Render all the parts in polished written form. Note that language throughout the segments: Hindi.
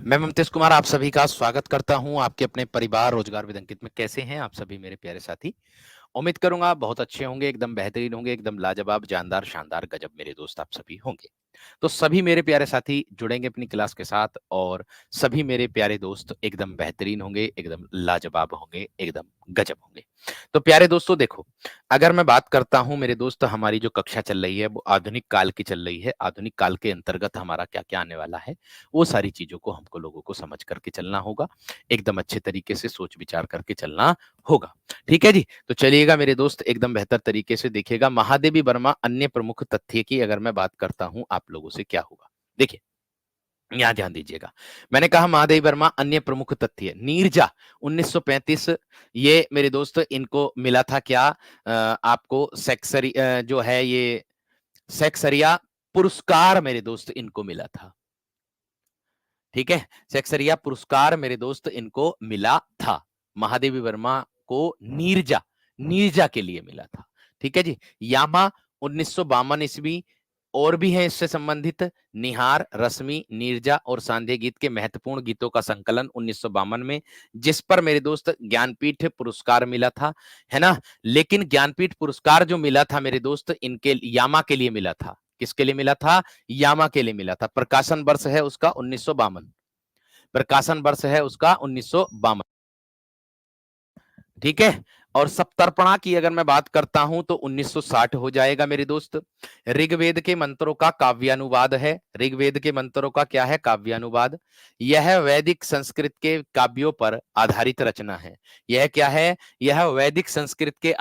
मैं ममतेज कुमार आप सभी का स्वागत करता हूं आपके अपने परिवार रोजगार विद अंकित में। कैसे हैं आप सभी मेरे प्यारे साथी? उम्मीद करूंगा बहुत अच्छे होंगे, एकदम बेहतरीन होंगे, एकदम लाजवाब, जानदार, शानदार, गजब मेरे दोस्त आप सभी होंगे। तो सभी मेरे प्यारे साथी जुड़ेंगे अपनी क्लास के साथ और सभी मेरे प्यारे दोस्त एकदम बेहतरीन होंगे, एकदम लाजवाब होंगे, एकदम गजब होंगे। तो प्यारे दोस्तों देखो, अगर मैं बात करता हूं मेरे दोस्त, हमारी जो कक्षा चल रही है वो आधुनिक काल की चल रही है। आधुनिक काल के अंतर्गत हमारा क्या-क्या आने वाला है, वो सारी चीज़ों को हमको लोगों को समझ करके चलना होगा। एकदम अच्छे तरीके से सोच विचार करके चलना होगा। ठीक है जी? तो चलिएगा मेरे दोस्त एकदम बेहतर तरीके से देखिएगा। महादेवी वर्मा अन्य प्रमुख तथ्य की अगर मैं बात करता हूँ आप लोगों से क्या होगा? देखिए, यहाँ ध्यान दीजिएगा। मैंने कहा महादेवी वर्मा अन्य प्रमुख तथ्य नीरजा 1935 ये मेरे दोस्त इनको मिला था क्या आपको जो है ये सेक्सरिया पुरस्कार मेरे दोस्त इनको मिला था। ठीक है? सेक्सरिया पुरस्कार मेरे दोस्त इनको मिला था। महादेवी वर्मा को नीरजा, नीरजा के लिए मिला था। ठीक है जी? यामा 1952 ईस्वी और भी हैं इससे संबंधित निहार, रश्मि, नीरजा और सांध्य गीत के महत्वपूर्ण गीतों का संकलन 1952 में, जिस पर मेरे दोस्त ज्ञानपीठ पुरस्कार मिला था, है ना? लेकिन ज्ञानपीठ पुरस्कार जो मिला था मेरे दोस्त इनके यामा के लिए मिला था। किसके लिए मिला था? यामा के लिए मिला था। प्रकाशन वर्ष है उसका 1952। प्रकाशन वर्ष है उसका 1952। ठीक है? और सप्तर्पणा की अगर मैं बात करता हूं तो 1960 हो जाएगा मेरे दोस्त। ऋग्वेद के मंत्रों का काव्यानुवाद है। ऋग्वेद के मंत्रों का क्या है? काव्यानुवाद। यह वैदिक संस्कृत के काव्यों पर आधारित रचना है। यह क्या है? यह वैदिक संस्कृत के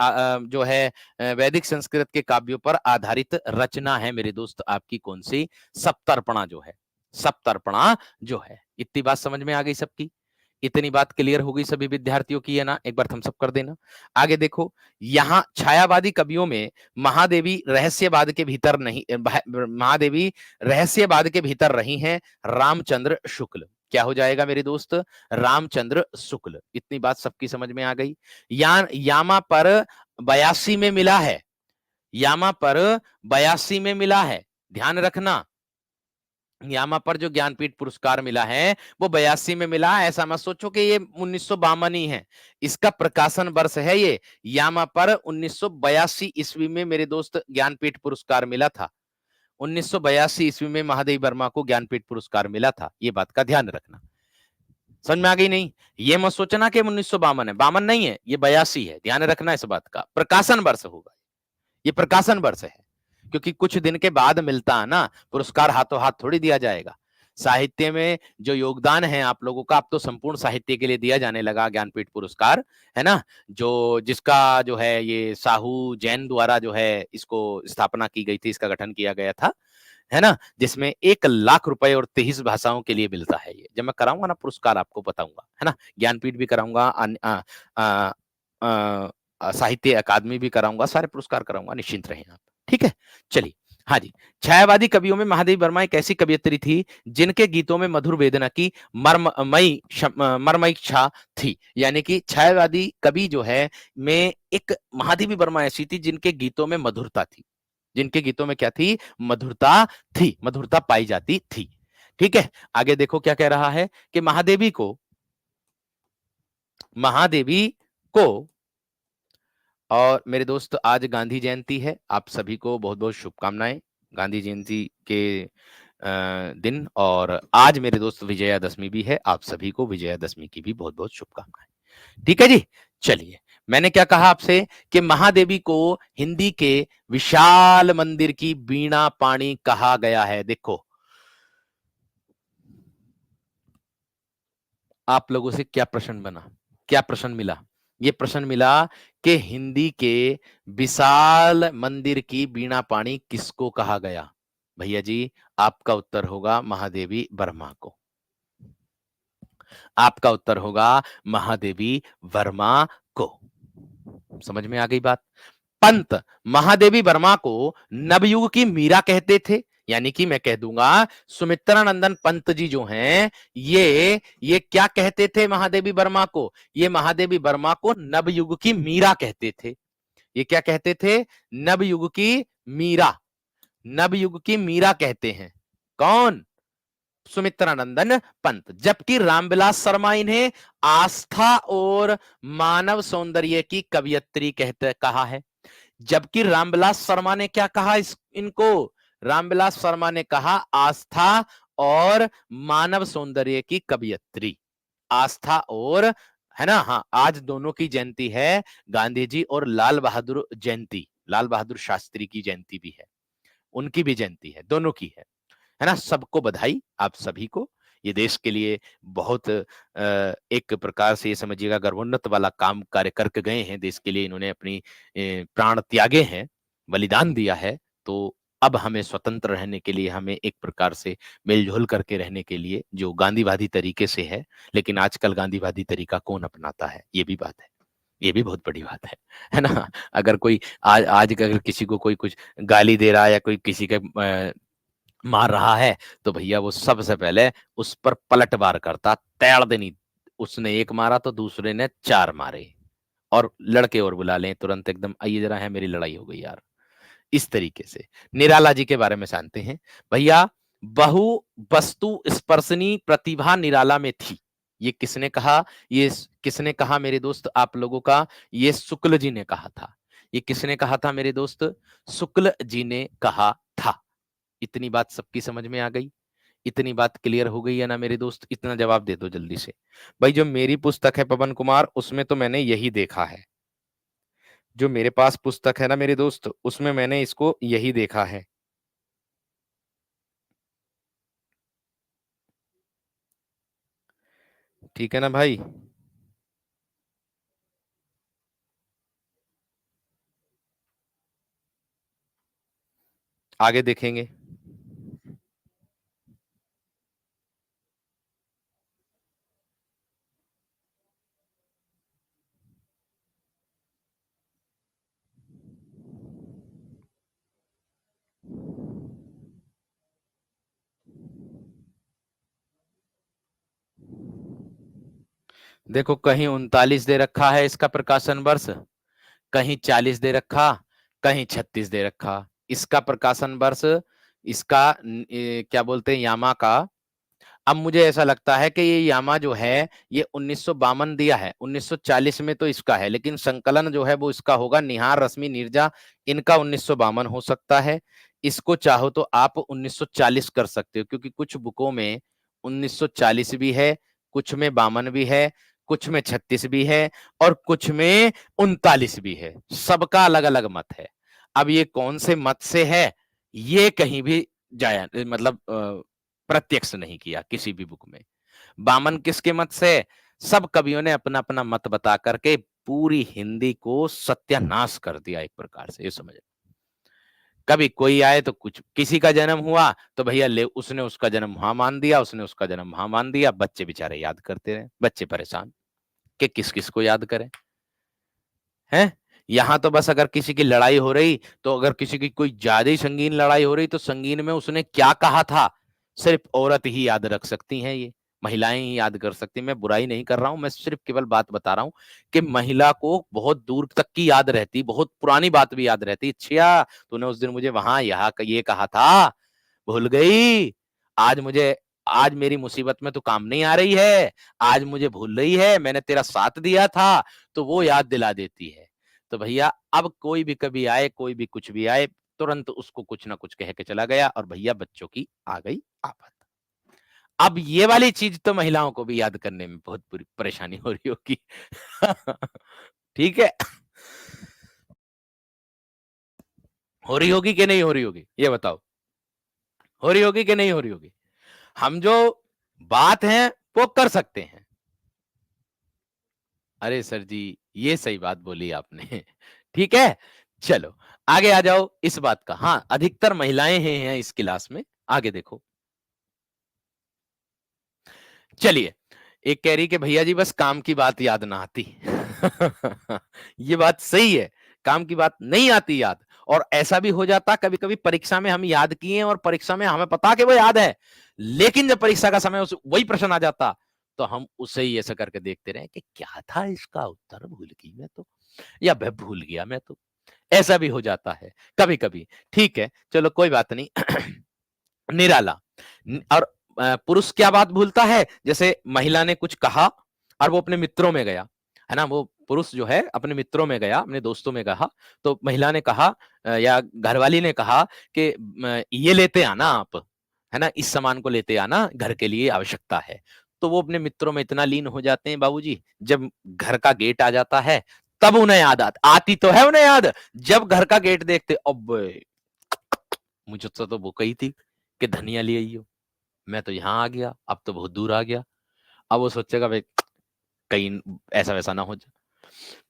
जो है वैदिक संस्कृत के काव्यों पर आधारित रचना है मेरे दोस्त। आपकी कौन सी? सप्तर्पणा जो है। सप्तर्पणा जो है। इतनी बात समझ में आ गई सबकी? इतनी बात क्लियर हो गई सभी विद्यार्थियों की है ना? एक बार थम्स अप कर देना। आगे देखो, यहाँ छायावादी कवियों में महादेवी रहस्यवाद के भीतर नहीं महादेवी रहस्यवाद के भीतर रही हैं रामचंद्र शुक्ल। क्या हो जाएगा मेरे दोस्त? रामचंद्र शुक्ल। इतनी बात सबकी समझ में आ गई। यामा पर 82 में मिला है। यामा पर 82 में मिला है। ध्यान रखना। यामा पर जो ज्ञानपीठ पुरस्कार मिला है वो 82 में मिला है। ऐसा मत सोचो कि ये 1952 ही है। इसका प्रकाशन वर्ष है ये। यामा पर 1982 ईस्वी में मेरे दोस्त ज्ञानपीठ पुरस्कार मिला था। 1982 ईस्वी में महादेवी वर्मा को ज्ञानपीठ पुरस्कार मिला था। ये बात का ध्यान रखना। समझ में आ गई नहीं? ये मत सोचना कि 1952 है। 52 नहीं है, ये 82 है। ध्यान रखना इस बात का। प्रकाशन वर्ष होगा। ये प्रकाशन वर्ष है। क्योंकि कुछ दिन के बाद मिलता है ना, पुरस्कार हाथों हाथ थोड़ी दिया जाएगा। साहित्य में जो योगदान है आप लोगों का, अब तो संपूर्ण साहित्य के लिए दिया जाने लगा ज्ञानपीठ पुरस्कार, है ना? जो जिसका जो है ये साहू जैन द्वारा जो है इसको स्थापना की गई थी, इसका गठन किया गया था, है ना? जिसमें 1 लाख रुपए और 23 भाषाओं के लिए मिलता है ये। जब मैं कराऊंगा ना पुरस्कार आपको बताऊंगा, है ना? ज्ञानपीठ भी कराऊंगा, साहित्य अकादमी भी कराऊंगा, सारे पुरस्कार कराऊंगा, निश्चिंत रहें आप। ठीक है? चलिए। हाँ जी। छायावादी कवियों में महादेवी वर्मा एक ऐसी कवियत्री थी जिनके गीतों में मधुर वेदना की मर्मयी छा थी। यानी कि छायावादी कवि जो है में एक महादेवी वर्मा ऐसी थी जिनके गीतों में मधुरता थी। जिनके गीतों में क्या थी? मधुरता थी, मधुरता पाई जाती थी। ठीक है? आगे देखो क्या कह रहा है कि महादेवी को और मेरे दोस्त आज गांधी जयंती है। आप सभी को बहुत-बहुत शुभकामनाएँ गांधी जयंती के दिन। और आज मेरे दोस्त विजयादशमी भी है। आप सभी को विजयादशमी की भी बहुत-बहुत शुभकामनाएँ। ठीक है जी? चलिए, मैंने क्या कहा आपसे कि महादेवी को हिंदी के विशाल मंदिर की वीणा पाणी कहा गया है। देखो, आप लोगों से क्या प्रश्न बना? क्या प्रश्न मिला? ये प्रश्न मिला कि हिंदी के विशाल मंदिर की वीणा पाणी किसको कहा गया? भैया जी, आपका उत्तर होगा महादेवी वर्मा को। आपका उत्तर होगा महादेवी वर्मा को। समझ में आ गई बात? पंत महादेवी वर्मा को नवयुग की मीरा कहते थे। यानी कि मैं कह दूंगा सुमित्रानंदन पंत जी जो हैं ये क्या कहते थे महादेवी वर्मा को? ये महादेवी वर्मा को नवयुग की मीरा कहते थे। ये क्या कहते थे? नवयुग की मीरा। नवयुग की मीरा कहते हैं। कौन? सुमित्रानंदन पंत, जबकि रामविलास शर्मा इन्हें आस्था और मानव सौंदर्य की कवियत्री कहते कहा है। जबकि रामविलास शर्मा ने क्या कहा इनको, रामविलास शर्मा ने कहा आस्था और मानव सौंदर्य की कवियत्री। आस्था और, है ना, हाँ, आज दोनों की जयंती है, गांधी जी और लाल बहादुर जयंती, लाल बहादुर शास्त्री की जयंती भी है, उनकी भी जयंती है, दोनों की है ना। सबको बधाई, आप सभी को। ये देश के लिए बहुत एक प्रकार से ये समझिएगा गर्वोन्नत वाला काम कार्य करके गए हैं, देश के लिए इन्होंने अपनी प्राण त्यागे हैं, बलिदान दिया है। तो अब हमें स्वतंत्र रहने के लिए, हमें एक प्रकार से मिलजुल करके रहने के लिए, जो गांधीवादी तरीके से है, लेकिन आजकल गांधीवादी तरीका कौन अपनाता है, ये भी बात है, ये भी बहुत बड़ी बात है ना। अगर कोई आज आज अगर किसी को कोई कुछ गाली दे रहा है या कोई किसी के मार रहा है, तो भैया वो सबसे पहले उस पर पलटवार करता, तैड़ देनी, उसने एक मारा तो दूसरे ने 4 मारे, और लड़के और बुला लें तुरंत, एकदम आइए जरा, है मेरी लड़ाई हो गई यार, इस तरीके से। निराला जी के बारे में जानते हैं भैया, बहु वस्तु स्पर्शनी प्रतिभा निराला में थी। ये किसने कहा, ये किसने कहा मेरे दोस्त आप लोगों का, ये शुक्ल जी ने कहा था। ये किसने कहा था मेरे दोस्त, शुक्ल जी ने कहा था। इतनी बात सबकी समझ में आ गई, इतनी बात क्लियर हो गई है ना मेरे दोस्त, इतना जवाब दे दो जल्दी से। भाई जो मेरी पुस्तक है पवन कुमार, उसमें तो मैंने यही देखा है, जो मेरे पास पुस्तक है ना मेरे दोस्त, उसमें मैंने इसको यही देखा है। ठीक है ना भाई। आगे देखेंगे। देखो कहीं 39 दे रखा है इसका प्रकाशन वर्ष, कहीं 40 दे रखा, कहीं 36 दे रखा। इसका प्रकाशन वर्ष, इसका क्या बोलते हैं यामा का। अब मुझे ऐसा लगता है कि ये यामा जो है ये 1952 दिया है, 1940 में तो इसका है, लेकिन संकलन जो है वो इसका होगा, निहार रश्मि नीरजा, इनका 1952 हो सकता है। इसको चाहो तो आप 1940 कर सकते हो, क्योंकि कुछ बुकों में 1940 भी है, कुछ में 52 भी है, कुछ में 36 भी है, और कुछ में 39 भी है। सबका अलग अलग मत है। अब ये कौन से मत से है, ये कहीं भी जाया, मतलब प्रत्यक्ष नहीं किया किसी भी बुक में। बामन किसके मत से, सब कवियों ने अपना अपना मत बता करके पूरी हिंदी को सत्यानाश कर दिया एक प्रकार से, ये समझ। कभी कोई आए तो कुछ, किसी का जन्म हुआ तो भैया ले, उसने उसका जन्म वहां मान दिया, उसने उसका जन्म वहां मान दिया, बच्चे बेचारे याद करते रहे, बच्चे परेशान कि किस किस को याद करें, हैं। यहाँ तो बस अगर किसी की लड़ाई हो रही, तो अगर किसी की कोई ज्यादा ही संगीन लड़ाई हो रही, तो संगीन में उसने क्या कहा था, सिर्फ औरत ही याद रख सकती हैं, ये महिलाएं ही याद कर सकती हैं। मैं बुराई नहीं कर रहा हूं, मैं सिर्फ केवल बात बता रहा हूं कि महिला को बहुत दूर तक की याद रहती, बहुत पुरानी बात भी याद रहती। अच्छा, तूने उस दिन मुझे वहां यहाँ ये कहा था, भूल गई। आज मुझे, आज मेरी मुसीबत में तो काम नहीं आ रही है, आज मुझे भूल रही है, मैंने तेरा साथ दिया था, तो वो याद दिला देती है। तो भैया अब कोई भी कभी आए, कोई भी कुछ भी आए, तुरंत उसको कुछ ना कुछ कह के चला गया, और भैया बच्चों की आ गई आफत। अब ये वाली चीज तो महिलाओं को भी याद करने में बहुत बुरी परेशानी हो रही होगी। ठीक है, हो रही होगी कि नहीं हो रही होगी, ये बताओ, हो रही होगी कि नहीं हो रही होगी। हम जो बात है वो कर सकते हैं। अरे सर जी, ये सही बात बोली आपने। ठीक है, चलो आगे आ जाओ इस बात का। हाँ, अधिकतर महिलाएं हैं इस क्लास में। आगे देखो, चलिए, एक कह रही कि भैया जी बस काम की बात याद ना आती। ये बात सही है, काम की बात नहीं आती याद, और ऐसा भी हो जाता कभी कभी परीक्षा में हम याद किए और परीक्षा में हमें पता कि वो याद है, लेकिन जब परीक्षा का समय वही प्रश्न आ जाता, तो हम उसे ही ऐसा करके देखते रहे कि क्या था इसका उत्तर, भूल गई मैं तो, या मैं भूल गया मैं तो। ऐसा भी हो जाता है कभी कभी। ठीक है, चलो कोई बात नहीं। निराला, और पुरुष क्या बात भूलता है, जैसे महिला ने कुछ कहा और वो अपने मित्रों में गया, है ना? वो पुरुष जो है अपने मित्रों में गया, अपने दोस्तों में कहा, तो महिला ने कहा या घरवाली ने कहा कि ये लेते आना आप, है ना? इस सामान को लेते आना, घर के लिए आवश्यकता है। तो वो अपने मित्रों में इतना लीन हो जाते हैं बाबूजी, जब घर का गेट आ जाता है, तब उन्हें याद आती तो है उन्हें याद, जब घर का गेट देखते, अबे! मुझे तो वो कही थी कि धनिया ले आइयो, मैं तो यहाँ आ गया, अब तो बहुत दूर आ गया। अब वो सोचेगा भाई कहीं ऐसा-वैसा ना हो जाए।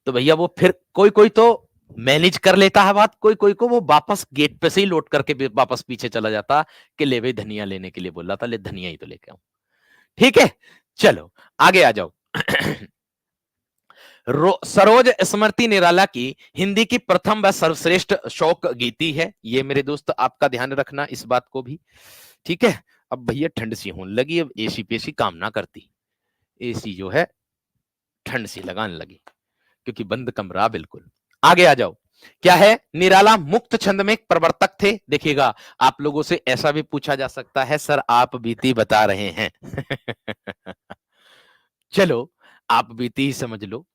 तो भैया वो फिर कोई-कोई तो मैनेज कर लेता है बात, कोई-कोई को वो वापस गेट पे से ही लौट करके वापस पीछे चला जाता कि ले भई धनिया लेने के लिए बोल रहा था, ले धनिया ही तो लेके आऊँ। ठीक है? चलो आगे आ जाओ। सरोज स्मृति निराला की हिंदी की प्रथम व सर्वश्रेष्ठ शोक गीति है। ये मेरे दोस्त आपका ध्यान रखना इस बात को भी। ठीक है? अब भैया ठंड सी होने लगी, अब एसी पेसी काम ना करती। एसी जो है ठंड सी लगाने लगी क्योंकि बंद कमरा बिल्कुल। आगे आ जाओ। क्या है? निराला मुक्त छंद में एक प्रवर्तक थे। देखिएगा, आप लोगों से ऐसा भी पूछा जा सकता है, सर आप बीती बता रहे हैं। चलो, आप बीती ही समझ लो।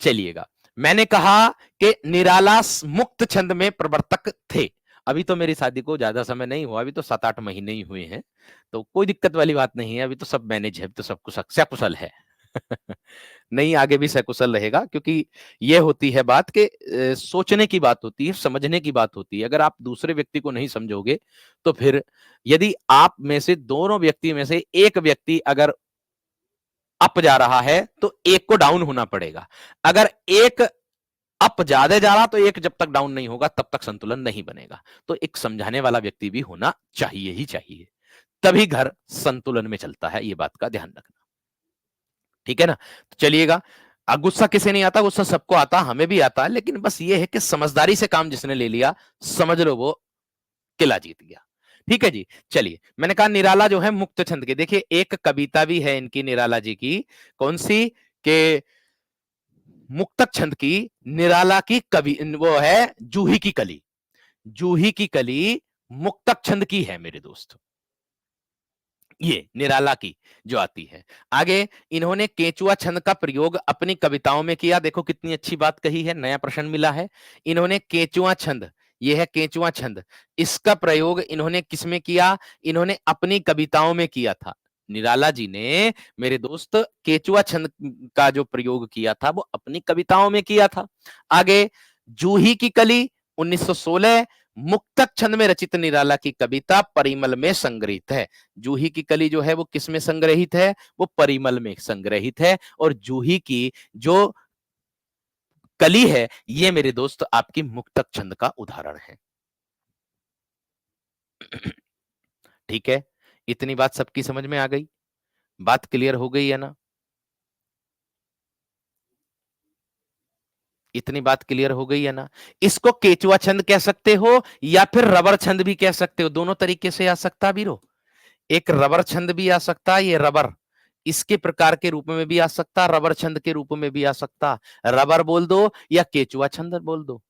चलिएगा, मैंने कहा कि निराला मुक्त छंद में प्रवर्तक थे। अभी तो मेरी शादी को ज्यादा समय नहीं हुआ, अभी तो 7-8 महीने ही हुए हैं, तो कोई दिक्कत वाली बात नहीं है, अभी तो सब मैनेज है, अभी तो सब कुछ सकुशल है। नहीं, आगे भी सकुशल रहेगा क्योंकि ये होती है बात कि सोचने की बात होती है, समझने की बात होती है। अगर आप दूसरे व्यक्ति को नहीं समझोगे, तो फिर यदि आप में से दोनों व्यक्ति में से एक व्यक्ति अगर अप जा रहा है, तो एक को डाउन होना पड़ेगा। अगर एक अप ज्यादा जा रहा तो एक जब तक डाउन नहीं होगा तब तक संतुलन नहीं बनेगा। तो एक समझाने वाला व्यक्ति भी होना चाहिए ही चाहिए, तभी घर संतुलन में चलता है। ये बात का ध्यान रखना, ठीक है ना? तो चलिएगा, गुस्सा किसे नहीं आता? गुस्सा सबको आता, हमें भी आता है, लेकिन बस ये है कि समझदारी से काम जिसने ले लिया, समझ लो वो किला जीत गया। ठीक है जी। चलिए, मैंने कहा निराला जो है मुक्त छंद के, देखिए एक कविता भी है इनकी निराला जी की, कौन सी? के मुक्तक छंद की, निराला की कवि वो है जूही की कली। जूही की कली मुक्तक छंद की है मेरे दोस्त, ये निराला की जो आती है। आगे इन्होंने केचुआ छंद का प्रयोग अपनी कविताओं में किया। देखो कितनी अच्छी बात कही है, नया प्रश्न मिला है। इन्होंने केचुआ छंद, ये है केचुआ छंद, इसका प्रयोग इन्होंने किसमें किया? इन्होंने अपनी कविताओं में किया था। निराला जी ने मेरे दोस्त केचुआ छंद का जो प्रयोग किया था वो अपनी कविताओं में किया था। आगे जूही की कली 1916 मुक्तक छंद में रचित निराला की कविता परिमल में संग्रहित है। जूही की कली जो है वो किस में संग्रहित है? वो परिमल में संग्रहित है। और जूही की जो कली है ये मेरे दोस्त आपकी मुक्तक छंद का उदाहरण है। ठीक है, इतनी बात सबकी समझ में आ गई? बात क्लियर हो गई है ना? इतनी बात क्लियर हो गई है ना? इसको केचुआ छंद कह सकते हो या फिर रबर छंद भी कह सकते हो, दोनों तरीके से आ सकता बीरो। एक रबर छंद भी आ सकता है, ये रबर इसके प्रकार के रूप में भी आ सकता, रबर छंद के रूप में भी आ सकता। रबर बोल दो या केचुआ छंद बोल दो।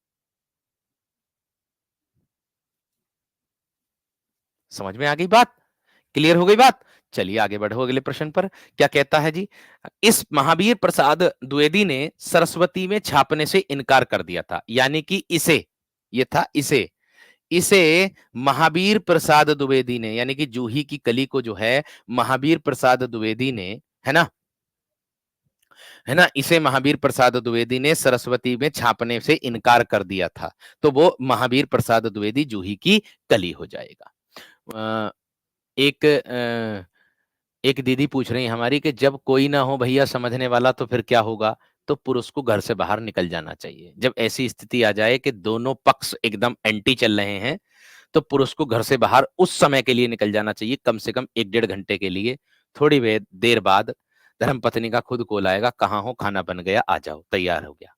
समझ में आ गई बात? क्लियर हो गई बात? चलिए आगे बढ़ो अगले प्रश्न पर। क्या कहता है जी? इस महावीर प्रसाद द्विवेदी ने सरस्वती में छापने से इनकार कर दिया था, यानी कि इसे, ये था इसे, इसे महावीर प्रसाद द्विवेदी ने, यानी कि जूही की कली को जो है महावीर प्रसाद द्विवेदी ने, है ना, है ना, इसे महावीर प्रसाद द्विवेदी ने सरस्वती में छापने से इनकार कर दिया था। तो वो महावीर प्रसाद द्विवेदी जूही की कली हो जाएगा। अ, एक एक दीदी पूछ रही है हमारी कि जब कोई ना हो भैया समझने वाला तो फिर क्या होगा? तो पुरुष को घर से बाहर निकल जाना चाहिए। जब ऐसी स्थिति आ जाए कि दोनों पक्ष एकदम एंटी चल रहे हैं, तो पुरुष को घर से बाहर उस समय के लिए निकल जाना चाहिए, कम से कम 1 डेढ़ घंटे के लिए। थोड़ी देर बाद धर्मपत्नी का खुद कॉल आएगा, कहाँ हो? खाना बन गया, आ जाओ, तैयार हो गया।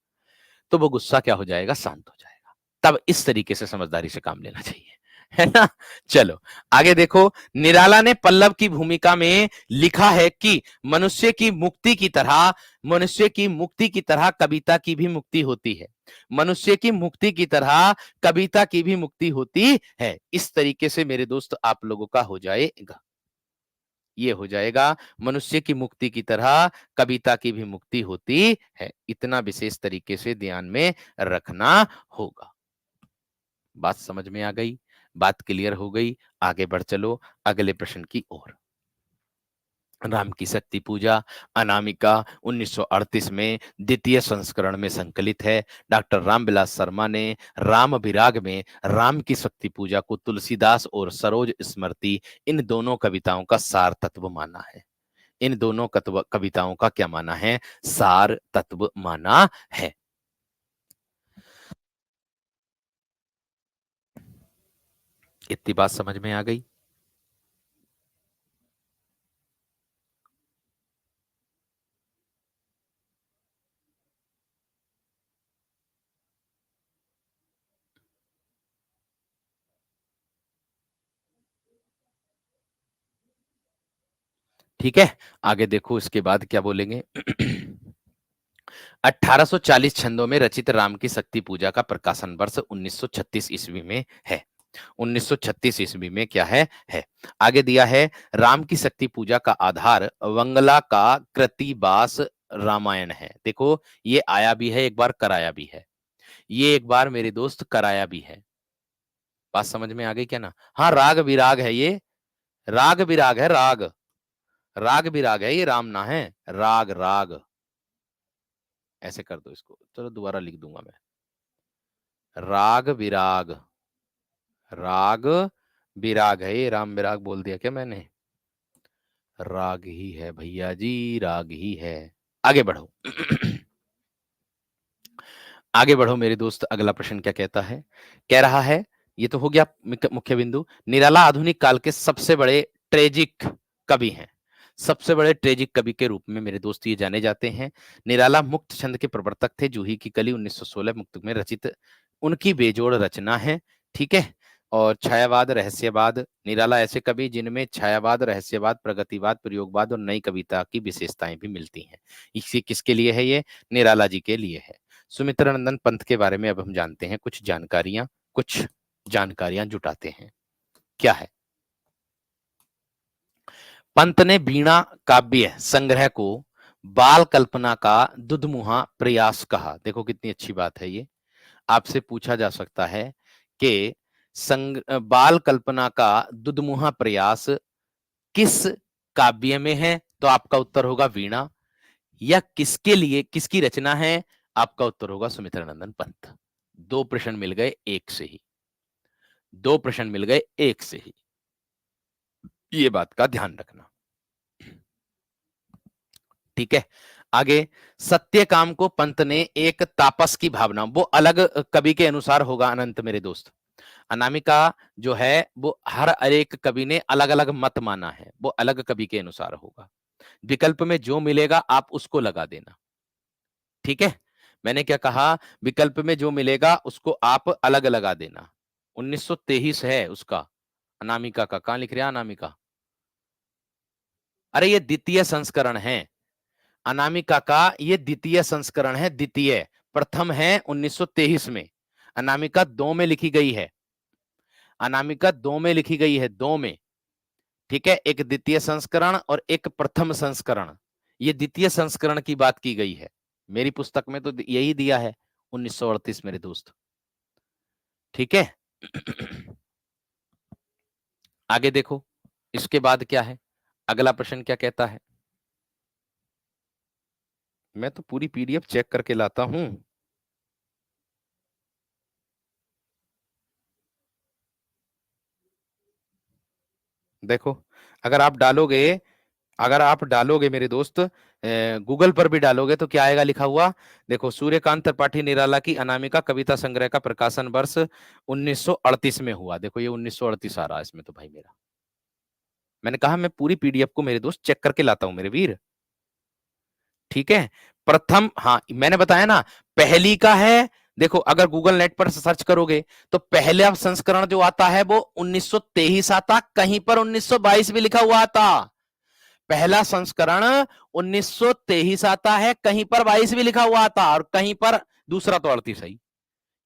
तो वो गुस्सा क्या हो जाएगा? शांत हो जाएगा। तब इस तरीके से समझदारी से काम लेना चाहिए, है ना? चलो आगे देखो, निराला ने पल्लव की भूमिका में लिखा है कि मनुष्य की मुक्ति की तरह, मनुष्य की मुक्ति की तरह कविता की भी मुक्ति होती है। मनुष्य की मुक्ति की तरह कविता की भी मुक्ति होती है। इस तरीके से मेरे दोस्त आप लोगों का हो जाएगा। ये हो जाएगा, मनुष्य की मुक्ति की तरह कविता की भी मुक्ति होती है। इतना विशेष तरीके से ध्यान में रखना होगा। बात समझ में आ गई? बात क्लियर हो गई? आगे बढ़ चलो अगले प्रश्न की ओर। राम की शक्ति पूजा अनामिका 1938 में द्वितीय संस्करण में संकलित है। डॉक्टर रामविलास शर्मा ने राम विराग में राम की शक्ति पूजा को तुलसीदास और सरोज स्मृति इन दोनों कविताओं का सार तत्व माना है। इन दोनों कविताओं का क्या माना है? सार तत्व माना है। इतनी बात समझ में आ गई? ठीक है, आगे देखो इसके बाद क्या बोलेंगे। 1840 छंदों में रचित राम की शक्ति पूजा का प्रकाशन वर्ष 1936 ईस्वी में है। 1936 ईस्वी में क्या है। आगे दिया है राम की शक्ति पूजा का आधार वंगला का कृतिवास रामायण है। देखो ये आया भी है, एक बार कराया भी है। ये एक बार मेरे दोस्त कराया भी है। बात समझ में आ गई क्या ना? हाँ, राग विराग है ये। राग विराग है, राग। राग विराग है ये, राम ना है। राग राग ऐसे कर दो इसको। चलो दोबारा लिख दूंगा मैं। राग विराग। राग विराग है ये। राम विराग बोल दिया क्या मैंने? राग ही है भैया जी, राग ही है। आगे बढ़ो। आगे बढ़ो मेरे दोस्त। अगला प्रश्न क्या कहता है? कह रहा है, ये तो हो गया मुख्य बिंदु। निराला आधुनिक काल के सबसे बड़े ट्रेजिक कवि हैं। सबसे बड़े ट्रेजिक कवि के रूप में मेरे दोस्त ये जाने जाते हैं। निराला मुक्त छंद के प्रवर्तक थे। जूही की कली 1916 मुक्त में रचित उनकी बेजोड़ रचना है। ठीक है। और छायावाद, रहस्यवाद। निराला ऐसे कवि जिनमें छायावाद, रहस्यवाद, प्रगतिवाद, प्रयोगवाद और नई कविता की विशेषताएं भी मिलती हैं। इसी किसके लिए है ये? निराला जी के लिए है। सुमित्रानंदन पंत के बारे में अब हम जानते हैं कुछ जानकारियां जुटाते हैं। क्या है? पंत ने वीणा काव्य संग्रह को बाल कल्पना का दुधमुहा प्रयास कहा। देखो कितनी अच्छी बात है ये। आपसे पूछा जा सकता है कि बाल कल्पना का दुधमुहा प्रयास किस काव्य में है? तो आपका उत्तर होगा वीणा। या किसके लिए, किसकी रचना है? आपका उत्तर होगा सुमित्रानंदन पंत। दो प्रश्न मिल गए एक से ही। दो प्रश्न मिल गए एक से ही। ये बात का ध्यान रखना। ठीक है। आगे, सत्य काम को पंत ने एक तापस की भावना, वो अलग कवि के अनुसार होगा अनंत मेरे दोस्त। अनामिका जो है वो हर एक कवि ने अलग अलग मत माना है, वो अलग कवि के अनुसार होगा। विकल्प में जो मिलेगा आप उसको लगा देना। ठीक है। मैंने क्या कहा? विकल्प में जो मिलेगा उसको आप अलग लगा देना। 1923 है उसका, अनामिका का। कहां लिख रहा है अनामिका? अरे ये द्वितीय संस्करण है अनामिका का। ये द्वितीय संस्करण है, द्वितीय। प्रथम है 1923 में। अनामिका 2 में लिखी गई है। अनामिका 2 में लिखी गई है, 2 में। ठीक है। एक द्वितीय संस्करण और एक प्रथम संस्करण। ये द्वितीय संस्करण की बात की गई है। मेरी पुस्तक में तो यही दिया है 1938 मेरे दोस्त। ठीक है। आगे देखो इसके बाद क्या है। अगला प्रश्न क्या कहता है? मैं तो पूरी पीडीएफ चेक करके लाता हूं। देखो, अगर आप डालोगे अगर आप डालोगे मेरे दोस्त, गूगल पर भी डालोगे तो क्या आएगा लिखा हुआ? देखो, सूर्यकांत त्रिपाठी निराला की अनामिका कविता संग्रह का प्रकाशन वर्ष 1938 में हुआ। देखो ये 1938 आ रहा है इसमें तो भाई मेरा। मैंने कहा मैं पूरी पीडीएफ को मेरे दोस्त चेक करके लाता हूं मेरे वीर। ठीक है। प्रथम, हाँ मैंने बताया ना, पहली का है। देखो अगर गूगल नेट पर सर्च करोगे तो पहला संस्करण जो आता है वो 1923 आता, कहीं पर 1922 भी लिखा हुआ आता। पहला संस्करण 1923 आता है, कहीं पर 22 भी लिखा हुआ आता, और कहीं पर दूसरा तो 38 है।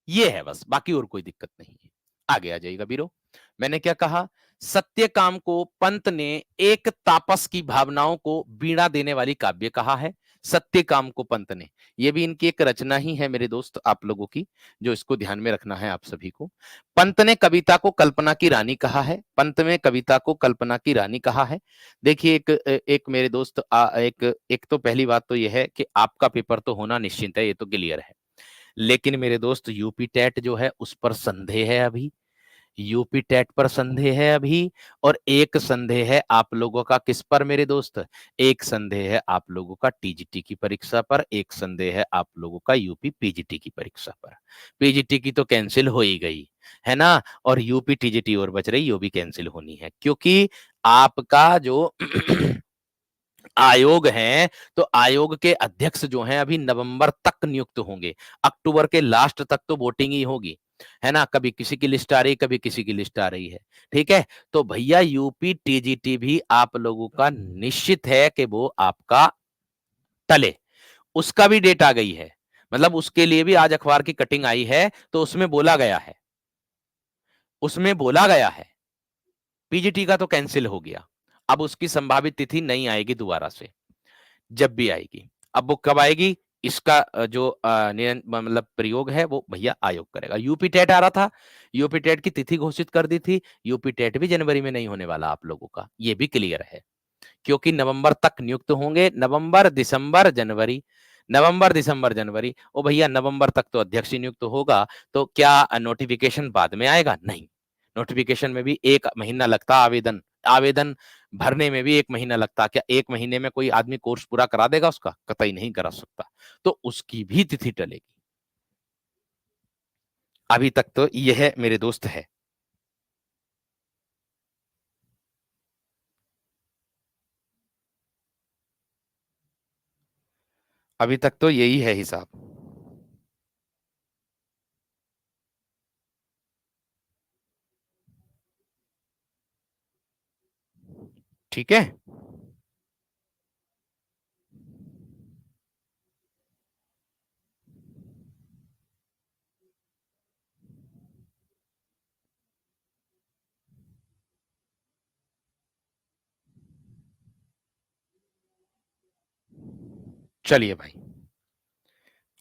ये है बस, बाकी और कोई दिक्कत नहीं है। आगे आ जाइएगा बीरो। मैंने क्या कहा? सत्य काम को पंत ने एक तापस की भावनाओं को बीड़ा देने वाली काव्य कहा है। सत्य काम को पंत ने, ये भी इनकी एक रचना ही है मेरे दोस्त, आप लोगों की, जो इसको ध्यान में रखना है आप सभी को। पंत ने कविता को कल्पना की रानी कहा है। पंत में कविता को कल्पना की रानी कहा है। देखिए एक मेरे दोस्त एक एक तो पहली बात तो यह है कि आपका पेपर तो होना निश्चिंत है, ये तो क्लियर है। लेकिन मेरे दोस्त यूपी टेट जो है उस पर संदेह है अभी। यूपी टेट पर संदेह है अभी। और एक संदेह है आप लोगों का किस पर मेरे दोस्त? एक संदेह है आप लोगों का टीजीटी की परीक्षा पर, एक संदेह है आप लोगों का यूपी पीजीटी की परीक्षा पर। पीजीटी की तो कैंसिल हो ही गई है ना, और यूपी टीजीटी और बच रही, वो भी कैंसिल होनी है, क्योंकि आपका जो आयोग है, तो आयोग के अध्यक्ष जो हैं अभी नवंबर तक नियुक्त होंगे। अक्टूबर के लास्ट तक तो वोटिंग ही होगी, है ना, कभी किसी की लिस्ट आ रही, कभी किसी की लिस्ट आ रही है। ठीक है, तो भैया यूपी टीजीटी भी आप लोगों का निश्चित है कि वो आपका टले। उसका भी डेट आ गई है, मतलब उसके लिए भी आज अखबार की कटिंग आई है, तो उसमें बोला गया है, उसमें बोला गया है पीजीटी का तो कैंसिल हो गया। अब उसकी संभावित तिथि नहीं आएगी दोबारा से, जब भी आएगी। अब वो कब आएगी, इसका जो मतलब प्रयोग है वो भैया आयोग करेगा। यूपी टेट आ रहा था, यूपी टेट की तिथि घोषित कर दी थी। यूपी टेट भी जनवरी में नहीं होने वाला आप लोगों का, ये भी क्लियर है, क्योंकि नवंबर तक नियुक्त होंगे। नवंबर दिसंबर जनवरी, नवंबर दिसंबर जनवरी, ओ भैया नवंबर तक तो अध्यक्ष ही नियुक्त होगा, तो क्या नोटिफिकेशन बाद में आएगा? नहीं, नोटिफिकेशन में भी 1 महीना लगता, आवेदन आवेदन भरने में भी 1 महीना लगता। क्या 1 महीने में कोई आदमी कोर्स पूरा करा देगा उसका? कतई नहीं करा सकता, तो उसकी भी तिथि टलेगी। अभी तक तो यह मेरे दोस्त है। अभी तक तो यही है हिसाब। ठीक है, चलिए भाई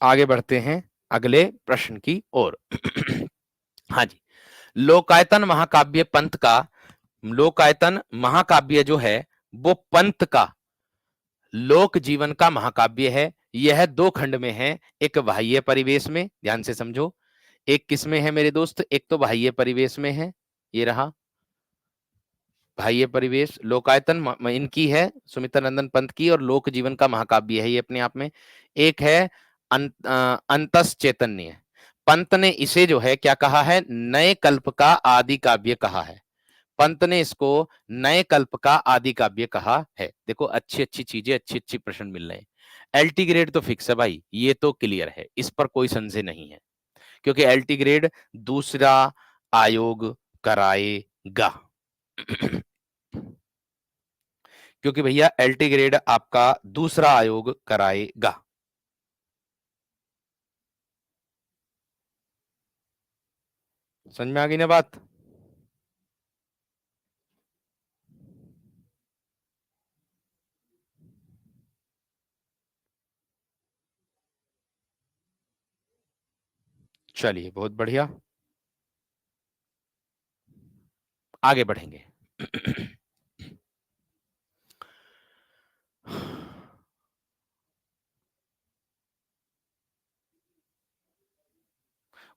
आगे बढ़ते हैं अगले प्रश्न की ओर। हाँ जी, लोकायतन महाकाव्य पंत का, लोकायतन महाकाव्य जो है वो पंत का लोक जीवन का महाकाव्य है। यह 2 खंड में है, एक बाह्य परिवेश में, ध्यान से समझो, एक किसमें है मेरे दोस्त, एक तो बाह्य परिवेश में है, ये रहा बाह्य परिवेश। लोकायतन इनकी है सुमित्रानंदन पंत की, और लोक जीवन का महाकाव्य है ये अपने आप में। एक है अंतस चैतन्य। पंत ने इसे जो है क्या कहा है, नए कल्प का आदि काव्य कहा है। पंत ने इसको नए कल्प का आदि काव्य कहा है। देखो अच्छी अच्छी चीजें, अच्छी अच्छी प्रश्न मिल रहे हैं। एलटी ग्रेड तो फिक्स है भाई, ये तो क्लियर है, इस पर कोई संशय नहीं है, क्योंकि एलटी ग्रेड दूसरा आयोग कराएगा। क्योंकि भैया एलटी ग्रेड आपका दूसरा आयोग कराएगा। समझ में आ गई ना बात? चलिए बहुत बढ़िया, आगे बढ़ेंगे।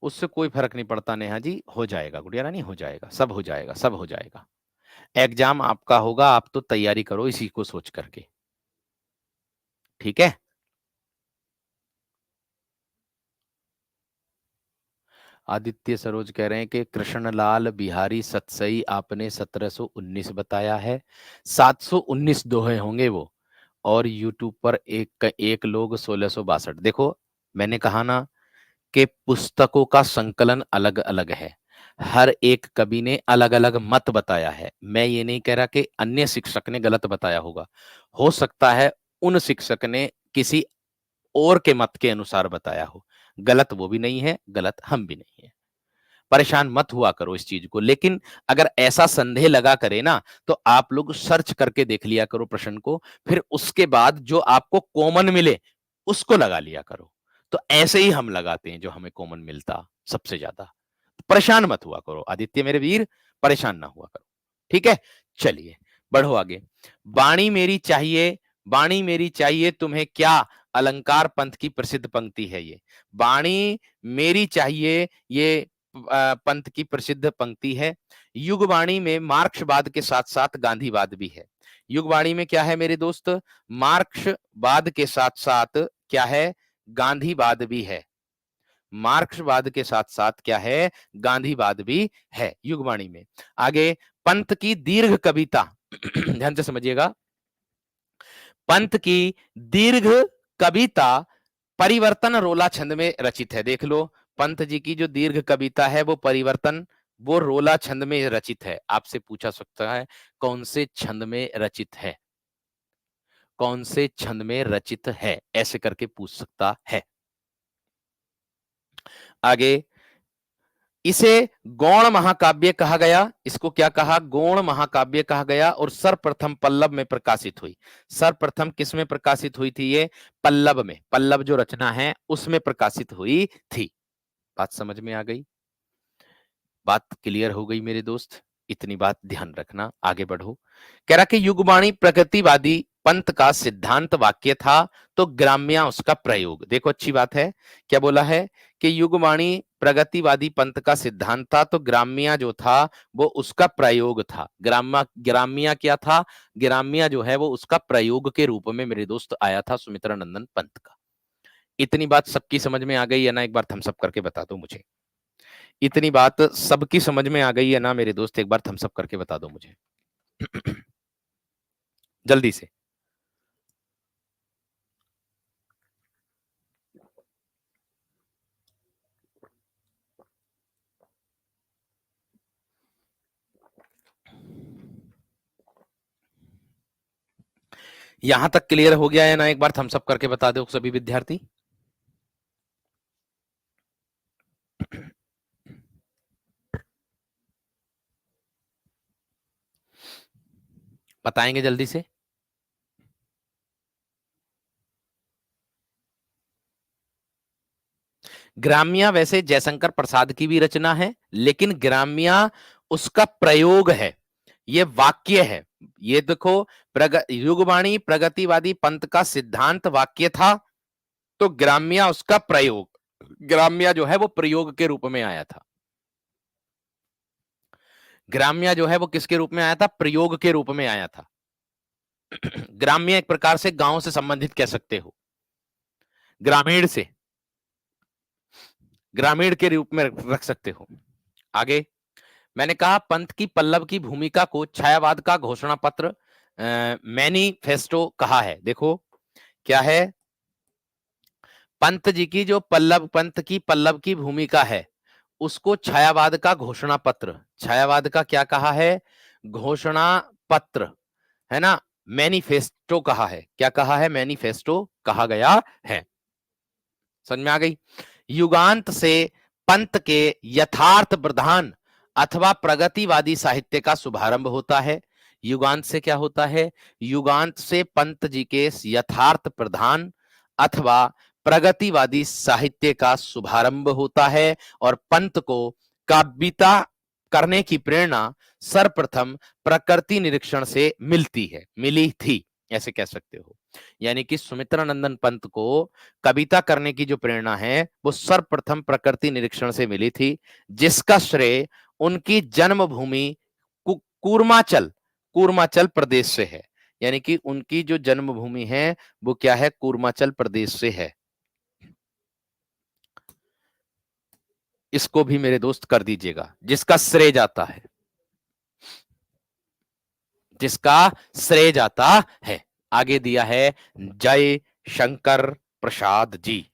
उससे कोई फर्क नहीं पड़ता नेहा जी, हो जाएगा गुड़िया रानी, हो जाएगा, सब हो जाएगा, सब हो जाएगा। एग्जाम आपका होगा, आप तो तैयारी करो इसी को सोच करके। ठीक है, आदित्य सरोज कह रहे हैं कि कृष्णलाल बिहारी सतसई आपने 1719 बताया है। 719 दोहे होंगे वो, और यूट्यूब पर एक एक लोग 1662। देखो मैंने कहा ना कि पुस्तकों का संकलन अलग अलग है, हर एक कवि ने अलग अलग मत बताया है। मैं ये नहीं कह रहा कि अन्य शिक्षक ने गलत बताया होगा, हो सकता है उन शिक्षक ने किसी और के मत के अनुसार बताया हो। गलत वो भी नहीं है, गलत हम भी नहीं है। परेशान मत हुआ करो इस चीज को। लेकिन अगर ऐसा संदेह लगा करे ना, तो आप लोग सर्च करके देख लिया करो प्रश्न को, फिर उसके बाद जो आपको कॉमन मिले उसको लगा लिया करो। तो ऐसे ही हम लगाते हैं जो हमें कॉमन मिलता सबसे ज्यादा। परेशान मत हुआ करो आदित्य मेरे वीर, परेशान ना हुआ करो, ठीक है। चलिए बढ़ो आगे। वाणी मेरी चाहिए, वाणी मेरी चाहिए तुम्हें क्या, अलंकार पंथ की प्रसिद्ध पंक्ति है ये। वाणी मेरी चाहिए, ये पंथ की प्रसिद्ध पंक्ति है। युगवाणी में मार्क्सवाद के साथ साथ गांधीवाद भी है। युगवाणी में क्या है मेरे दोस्त, मार्क्सवाद के साथ साथ क्या है, गांधीवाद भी है। मार्क्सवाद के साथ साथ क्या है, गांधीवाद भी है युगवाणी में। आगे, पंत की दीर्घ कविता ध्यान से समझिएगा, पंत की दीर्घ कविता परिवर्तन रोला छंद में रचित है। देख लो, पंत जी की जो दीर्घ कविता है वो परिवर्तन, वो रोला छंद में रचित है। आपसे पूछा सकता है कौन से छंद में रचित है, कौन से छंद में रचित है, ऐसे करके पूछ सकता है। आगे, इसे गौण महाकाव्य कहा गया, इसको क्या कहा, गौण महाकाव्य कहा गया, और सर्वप्रथम पल्लव में प्रकाशित हुई। सर्वप्रथम किस में प्रकाशित हुई थी ये, पल्लव में, पल्लव जो रचना है उसमें प्रकाशित हुई थी। बात समझ में आ गई, बात क्लियर हो गई मेरे दोस्त, इतनी बात ध्यान रखना। आगे बढ़ो, कह रहा कि युगवाणी प्रगतिवादी पंथ का सिद्धांत वाक्य था, तो ग्राम्या उसका प्रयोग। देखो अच्छी बात है, क्या बोला है कि युगवाणी प्रगतिवादी पंथ का सिद्धांत था, तो ग्राम्या जो था वो उसका प्रयोग था। ग्राम्या क्या था, ग्राम्या जो है वो उसका प्रयोग के रूप में मेरे दोस्त आया था सुमित्रानंदन पंत का। इतनी बात सबकी समझ में आ गई है ना, एक बार थम्स अप करके बता दो मुझे। इतनी बात सबकी समझ में आ गई है ना मेरे दोस्त, एक बार थम्स अप करके बता दो मुझे जल्दी से। यहां तक क्लियर हो गया है ना, एक बार थम्स अप करके बता दो सभी विद्यार्थी। बताएंगे जल्दी से। ग्राम्या वैसे जयशंकर प्रसाद की भी रचना है, लेकिन ग्राम्या उसका प्रयोग है, ये वाक्य है। ये देखो, युगवाणी प्रगतिवादी पंथ का सिद्धांत वाक्य था, तो ग्राम्या उसका प्रयोग, ग्राम्या जो है वो प्रयोग के रूप में आया था। ग्राम्या जो है वो किसके रूप में आया था, प्रयोग के रूप में आया था। ग्राम्य एक प्रकार से गांव से संबंधित कह सकते हो, ग्रामीण से, ग्रामीण के रूप में रख सकते हो। आगे, मैंने कहा पंत की पल्लव की भूमिका को छायावाद का घोषणा पत्र मैनिफेस्टो कहा है। देखो क्या है, पंत जी की जो पल्लव, पंत की पल्लव की भूमिका है उसको छायावाद का घोषणा पत्र, छायावाद का क्या कहा है, घोषणा पत्र, है ना, मैनिफेस्टो कहा है। क्या कहा है, मैनिफेस्टो कहा गया है। समझ में आ गई। युगांत से पंत के यथार्थ प्रधान अथवा प्रगतिवादी साहित्य का शुभारंभ होता है। युगांत से क्या होता है, युगांत से पंत जी के यथार्थ प्रधान अथवा प्रगतिवादी साहित्य का शुभारंभ होता है, और पंत को काव्यता करने की प्रेरणा सर्वप्रथम प्रकृति निरीक्षण से मिलती है, मिली थी, ऐसे कह सकते हो। यानी कि सुमित्रानंदन पंत को कविता करने की जो प्रेरणा है वो सर्वप्रथम प्रकृति निरीक्षण से मिली थी, जिसका श्रेय उनकी जन्मभूमि कूर्माचल, कूर्माचल प्रदेश से है। यानी कि उनकी जो जन्मभूमि है वो क्या है, कूर्माचल प्रदेश से है। इसको भी मेरे दोस्त कर दीजिएगा, जिसका श्रेय जाता है, जिसका श्रेय जाता है। आगे दिया है जय शंकर प्रसाद जी।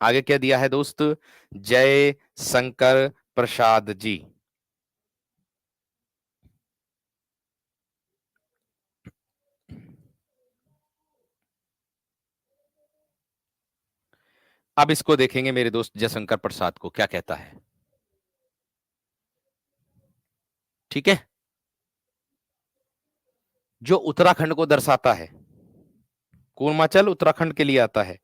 आगे क्या दिया है दोस्त, जय शंकर प्रसाद जी। अब इसको देखेंगे मेरे दोस्त, जयशंकर प्रसाद को क्या कहता है। ठीक है, जो उत्तराखंड को दर्शाता है। कूर्माचल उत्तराखंड के लिए आता है।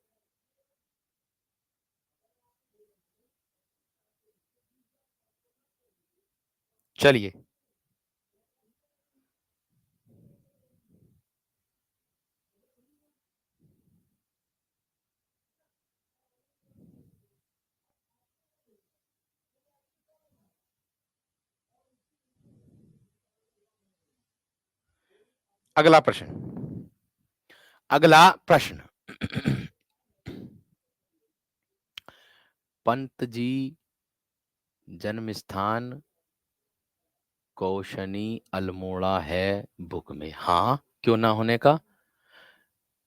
चलिए, अगला प्रश्न। अगला प्रश्न। पंत जी जन्म स्थान कौशनी अल्मोड़ा है बुक में। हाँ, क्यों ना होने का,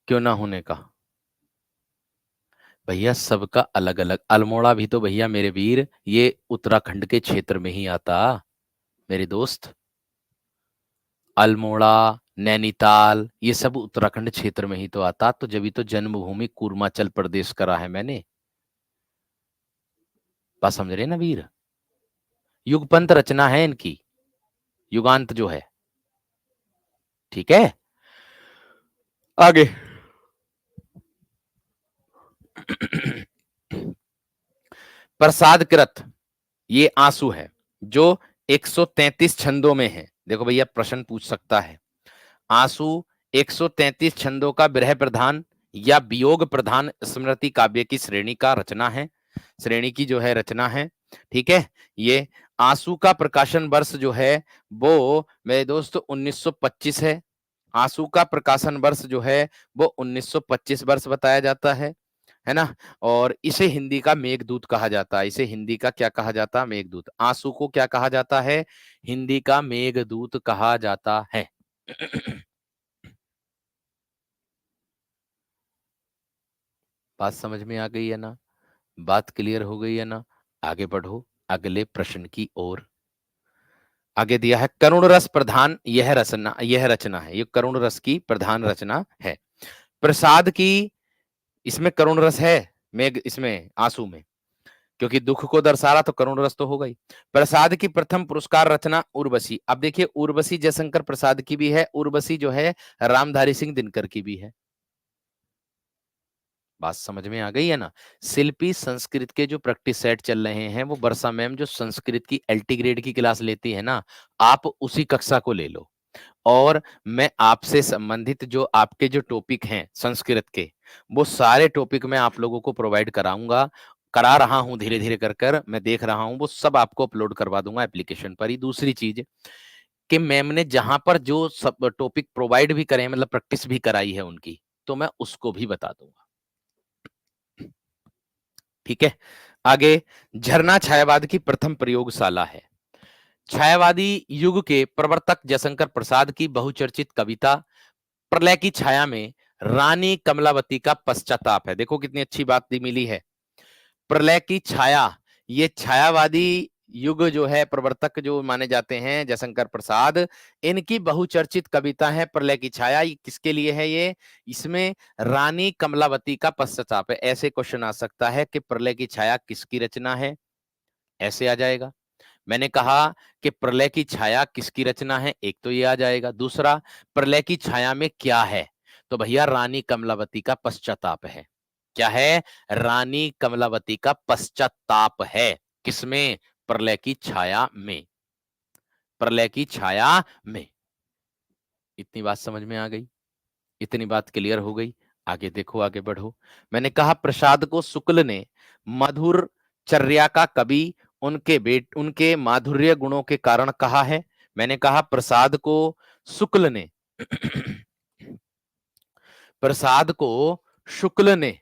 क्यों ना होने का। भैया सबका अलग अलग। अल्मोड़ा भी तो भैया मेरे वीर ये उत्तराखंड के क्षेत्र में ही आता मेरे दोस्त। अल्मोड़ा, नैनीताल, ये सब उत्तराखंड क्षेत्र में ही तो आता, तो जब तो जन्मभूमि कूर्माचल प्रदेश करा है मैंने। बात समझ रहे ना वीर। युगपंथ रचना है इनकी, युगांत जो है। ठीक है, आगे। प्रसाद कृत ये आंसू है जो 133 छंदों में है। देखो भैया प्रश्न पूछ सकता है, आंसू 133 छंदों का विरह प्रधान या वियोग प्रधान स्मृति काव्य की श्रेणी का रचना है, श्रेणी की जो है रचना है। ठीक है, ये आंसू का प्रकाशन वर्ष जो है वो मेरे दोस्त 1925 है। आंसू का प्रकाशन वर्ष जो है वो 1925 वर्ष बताया जाता है ना। और इसे हिंदी का मेघदूत कहा जाता है। इसे हिंदी का क्या कहा जाता है? मेघदूत। आंसू को क्या कहा जाता है? हिंदी का मेघदूत कहा जाता है। बात समझ में आ गई है ना? बात क्लियर हो गई है ना? आगे बढ़ो अगले प्रश्न की ओर। आगे दिया है करुण रस प्रधान यह रचना है। ये करुण रस की प्रधान रचना है। प्रसाद की, इसमें करुण रस है, मेघ इसमें आंसू में, क्योंकि दुख को दर्शा रहा तो करुण रस तो होगा ही। प्रसाद की प्रथम पुरस्कार रचना उर्वशी। अब देखिए उर्वशी जयशंकर प्रसाद की भी है, उर्वशी जो है रामधारी सिंह दिनकर की भी है। बात समझ में आ गई है ना? शिल्पी संस्कृत के जो प्रैक्टिस सेट चल रहे हैं वो वर्षा मैम जो संस्कृत की एलटी ग्रेड की क्लास लेती है ना, आप उसी कक्षा को ले लो। और मैं आपसे संबंधित जो आपके जो टॉपिक हैं संस्कृत के, वो सारे टॉपिक मैं आप लोगों को प्रोवाइड कराऊंगा, करा रहा हूं धीरे धीरे कर कर मैं देख रहा हूं, वो सब आपको अपलोड करवा दूंगा एप्लीकेशन पर ही। दूसरी चीज कि मैम ने जहां पर जो सब टॉपिक प्रोवाइड भी करे मतलब प्रैक्टिस भी कराई है उनकी, तो मैं उसको भी बता दूंगा। ठीक है, आगे। झरना छायावाद की प्रथम प्रयोगशाला है। छायावादी युग के प्रवर्तक जयशंकर प्रसाद की बहुचर्चित कविता प्रलय की छाया में रानी कमलावती का पश्चाताप है। देखो कितनी अच्छी बात मिली है। प्रलय की छाया, ये छायावादी युग जो है प्रवर्तक जो माने जाते हैं जयशंकर प्रसाद, इनकी बहुचर्चित कविता है प्रलय की छाया। ये किसके लिए है? ये इसमें रानी कमलावती का पश्चाताप है। ऐसे क्वेश्चन आ सकता है कि प्रलय की छाया किसकी रचना है, ऐसे आ जाएगा। मैंने कहा कि प्रलय की छाया किसकी रचना है, एक तो ये आ जाएगा। दूसरा, प्रलय की छाया में क्या है? तो भैया रानी कमलावती का पश्चाताप है। क्या है? रानी कमलावती का पश्चाताप है। किसमें? प्रलय की छाया में। प्रलय की छाया में। इतनी बात समझ में आ गई? इतनी बात क्लियर हो गई? आगे देखो, आगे बढ़ो। मैंने कहा प्रसाद को शुक्ल ने मधुर चर्या का कवि उनके माधुर्य गुणों के कारण कहा है। मैंने कहा प्रसाद को शुक्ल ने प्रसाद को शुक्ल ने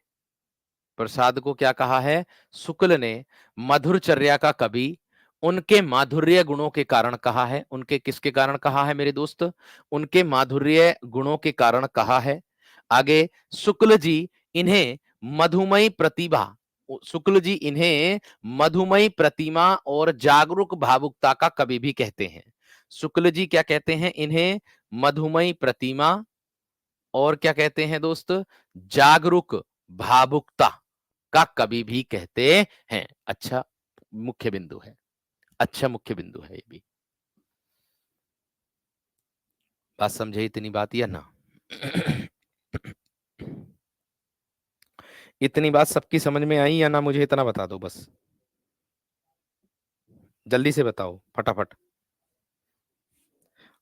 प्रसाद को क्या कहा है? शुक्ल ने मधुरचर्या का कवि उनके माधुर्य गुणों के कारण कहा है। उनके किसके कारण कहा है मेरे दोस्त? उनके माधुर्य गुणों के कारण कहा है। आगे, शुक्ल जी इन्हें मधुमयी प्रतिभा शुक्ल जी इन्हें मधुमयी प्रतिमा और जागरूक भावुकता का कवि भी कहते हैं। शुक्ल जी क्या कहते हैं? इन्हें मधुमयी प्रतिमा और क्या कहते हैं दोस्त? जागरूक भावुकता का कवि भी कहते हैं। अच्छा मुख्य बिंदु है, अच्छा मुख्य बिंदु है ये भी। बात समझे इतनी बात या ना? इतनी बात सबकी समझ में आई या ना, मुझे इतना बता दो बस। जल्दी से बताओ फटाफट।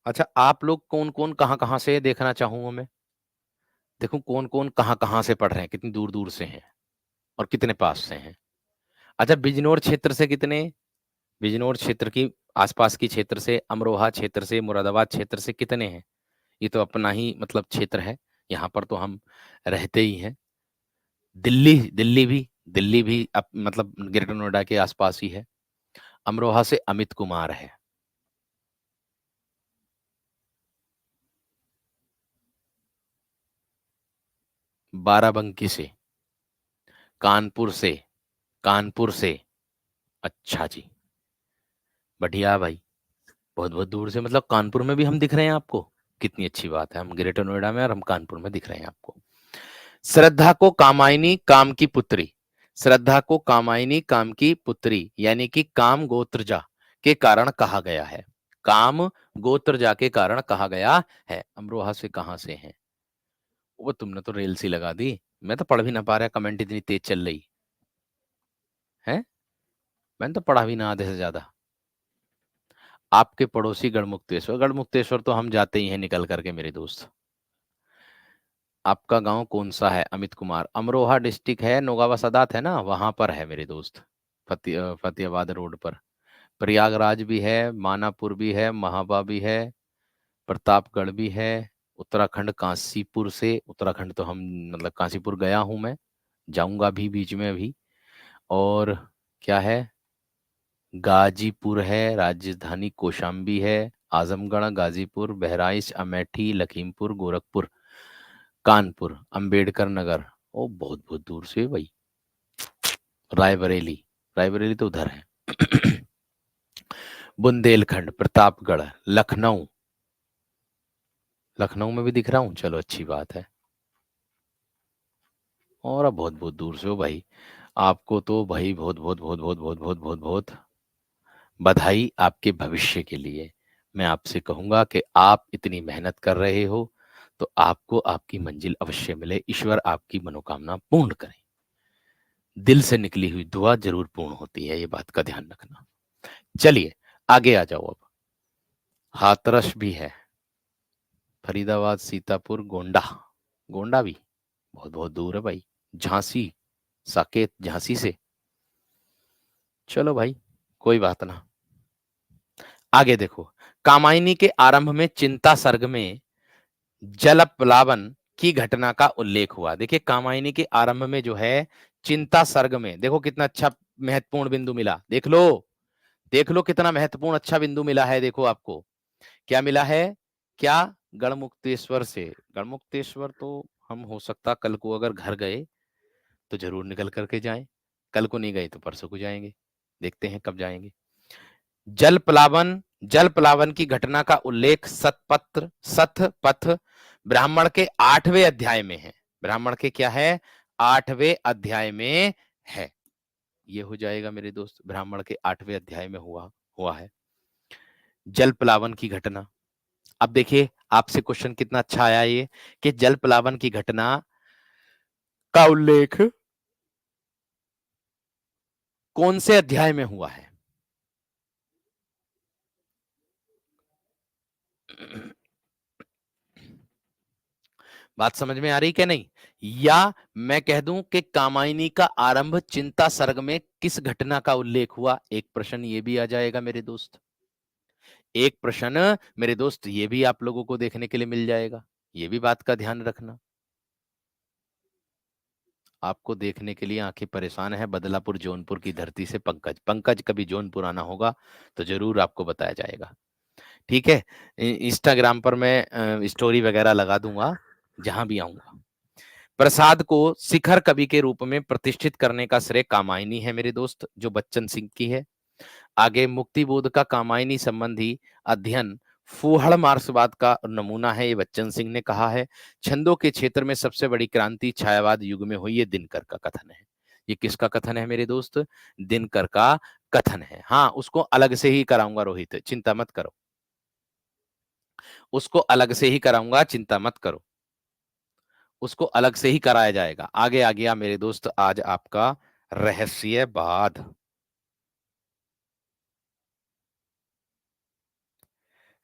अच्छा, आप लोग कौन कौन कहाँ कहाँ से देखना चाहूंगा मैं? देखो कौन कौन कहाँ कहाँ से पढ़ रहे हैं, कितनी दूर दूर से हैं और कितने पास से हैं। अच्छा, बिजनौर क्षेत्र से कितने? बिजनौर क्षेत्र की आसपास की क्षेत्र से, अमरोहा क्षेत्र से, मुरादाबाद क्षेत्र से कितने हैं? ये तो अपना ही मतलब क्षेत्र है, यहाँ पर तो हम रहते ही हैं। दिल्ली, दिल्ली भी मतलब ग्रेटर नोएडा के आसपास ही है। अमरोहा से अमित कुमार है। बाराबंकी से, कानपुर से, कानपुर से। अच्छा जी, बढ़िया भाई। बहुत बहुत दूर से, मतलब कानपुर में भी हम दिख रहे हैं आपको? कितनी अच्छी बात है, हम ग्रेटर नोएडा में और हम कानपुर में दिख रहे हैं आपको। श्रद्धा को कामायनी काम की पुत्री, श्रद्धा को कामायनी काम की पुत्री यानी कि काम गोत्रजा के कारण कहा गया है। काम गोत्रजा के कारण कहा गया है। अमरोहा से कहाँ से है? वो तुमने तो रेल सी लगा दी, मैं तो पढ़ भी ना पा रहा, कमेंट इतनी तेज चल रही है। मैंने तो पढ़ा भी ना आधे से ज्यादा। आपके पड़ोसी गढ़मुक्तेश्वर, गढ़मुक्तेश्वर तो हम जाते ही हैं निकल करके मेरे दोस्त। आपका गांव कौन सा है? अमित कुमार, अमरोहा डिस्ट्रिक्ट है, नौगावा सादात है ना, वहां पर है मेरे दोस्त। फतेहाबाद रोड पर। प्रयागराज भी है, मानापुर भी है, महाबा भी है, प्रतापगढ़ भी है। उत्तराखंड काशीपुर से, उत्तराखंड तो हम मतलब काशीपुर गया हूं मैं, जाऊंगा भी बीच में अभी। और क्या है, गाजीपुर है, राजधानी कौशाम्बी है, आजमगढ़, गाजीपुर, बहराइच, अमेठी, लखीमपुर, गोरखपुर, कानपुर, अंबेडकर नगर। ओ बहुत बहुत दूर से भाई। रायबरेली, रायबरेली तो उधर है। बुंदेलखंड, प्रतापगढ़, लखनऊ, लखनऊ में भी दिख रहा हूँ, चलो अच्छी बात है। और अब बहुत बहुत दूर से हो भाई। आपको तो भाई बहुत बहुत बहुत बहुत बहुत बहुत बहुत बहुत बधाई आपके भविष्य के लिए। मैं आपसे कहूंगा कि आप इतनी मेहनत कर रहे हो तो आपको आपकी मंजिल अवश्य मिले, ईश्वर आपकी मनोकामना पूर्ण करे। दिल से निकली हुई दुआ जरूर पूर्ण होती है, ये बात का ध्यान रखना। चलिए आगे आ जाओ अब। हाथरस भी है, फरीदाबाद, सीतापुर, गोंडा, गोंडा भी बहुत बहुत दूर है भाई। झांसी, साकेत, झांसी से। चलो भाई, कोई बात ना। आगे देखो, कामायनी के आरंभ में चिंता सर्ग में जल प्लावन की घटना का उल्लेख हुआ। देखिए कामायनी के आरंभ में जो है, चिंता सर्ग में देखो कितना अच्छा महत्वपूर्ण बिंदु मिला, देख लो, देख लो कितना महत्वपूर्ण अच्छा बिंदु मिला है। देखो आपको क्या मिला है, क्या? गढ़मुक्तेश्वर से। गढ़मुक्तेश्वर तो हम हो सकता कल को अगर घर गए तो जरूर निकल करके जाएं, कल को नहीं गए तो परसों को जाएंगे, देखते हैं कब जाएंगे। जल प्लावन, जल प्लावन की घटना का उल्लेख सतपत्र, सत पथ ब्राह्मण के 8वें अध्याय में है। ब्राह्मण के क्या है? 8वें अध्याय में है। ये हो जाएगा मेरे दोस्त, ब्राह्मण के 8वें अध्याय में हुआ हुआ है जल प्लावन की घटना। अब देखिए आपसे क्वेश्चन कितना अच्छा आया ये, कि जल प्लावन की घटना का उल्लेख कौन से अध्याय में हुआ है? बात समझ में आ रही क्या नहीं? या मैं कह दूं कि कामायनी का आरंभ चिंता सर्ग में किस घटना का उल्लेख हुआ? एक प्रश्न ये भी आ जाएगा मेरे दोस्त, एक प्रश्न मेरे दोस्त ये भी आप लोगों को देखने के लिए मिल जाएगा। ये भी बात का ध्यान रखना। आपको देखने के लिए आंखें परेशान है, बदलापुर जौनपुर की धरती से पंकज, पंकज कभी जौनपुर आना होगा तो जरूर आपको बताया जाएगा। ठीक है, इंस्टाग्राम पर मैं स्टोरी वगैरह लगा दूंगा जहां भी आऊंगा। प्रसाद को शिखर कवि के रूप में प्रतिष्ठित करने का श्रेय कामायनी है मेरे दोस्त, जो बच्चन सिंह की है। आगे मुक्तिबोध का कामायनी संबंधी अध्ययन फूहड़ मार्क्सवाद का नमूना है, ये बच्चन सिंह ने कहा है। छंदों के क्षेत्र में सबसे बड़ी क्रांति छायावाद युग में हुई, ये दिनकर का कथन है। ये किसका कथन है मेरे दोस्त? दिनकर का कथन है। हाँ, उसको अलग से ही कराऊंगा रोहित, चिंता मत करो। उसको अलग से ही कराऊंगा, चिंता मत करो, उसको अलग से ही कराया जाएगा। आगे आ गया मेरे दोस्त आज आपका रहस्यवाद।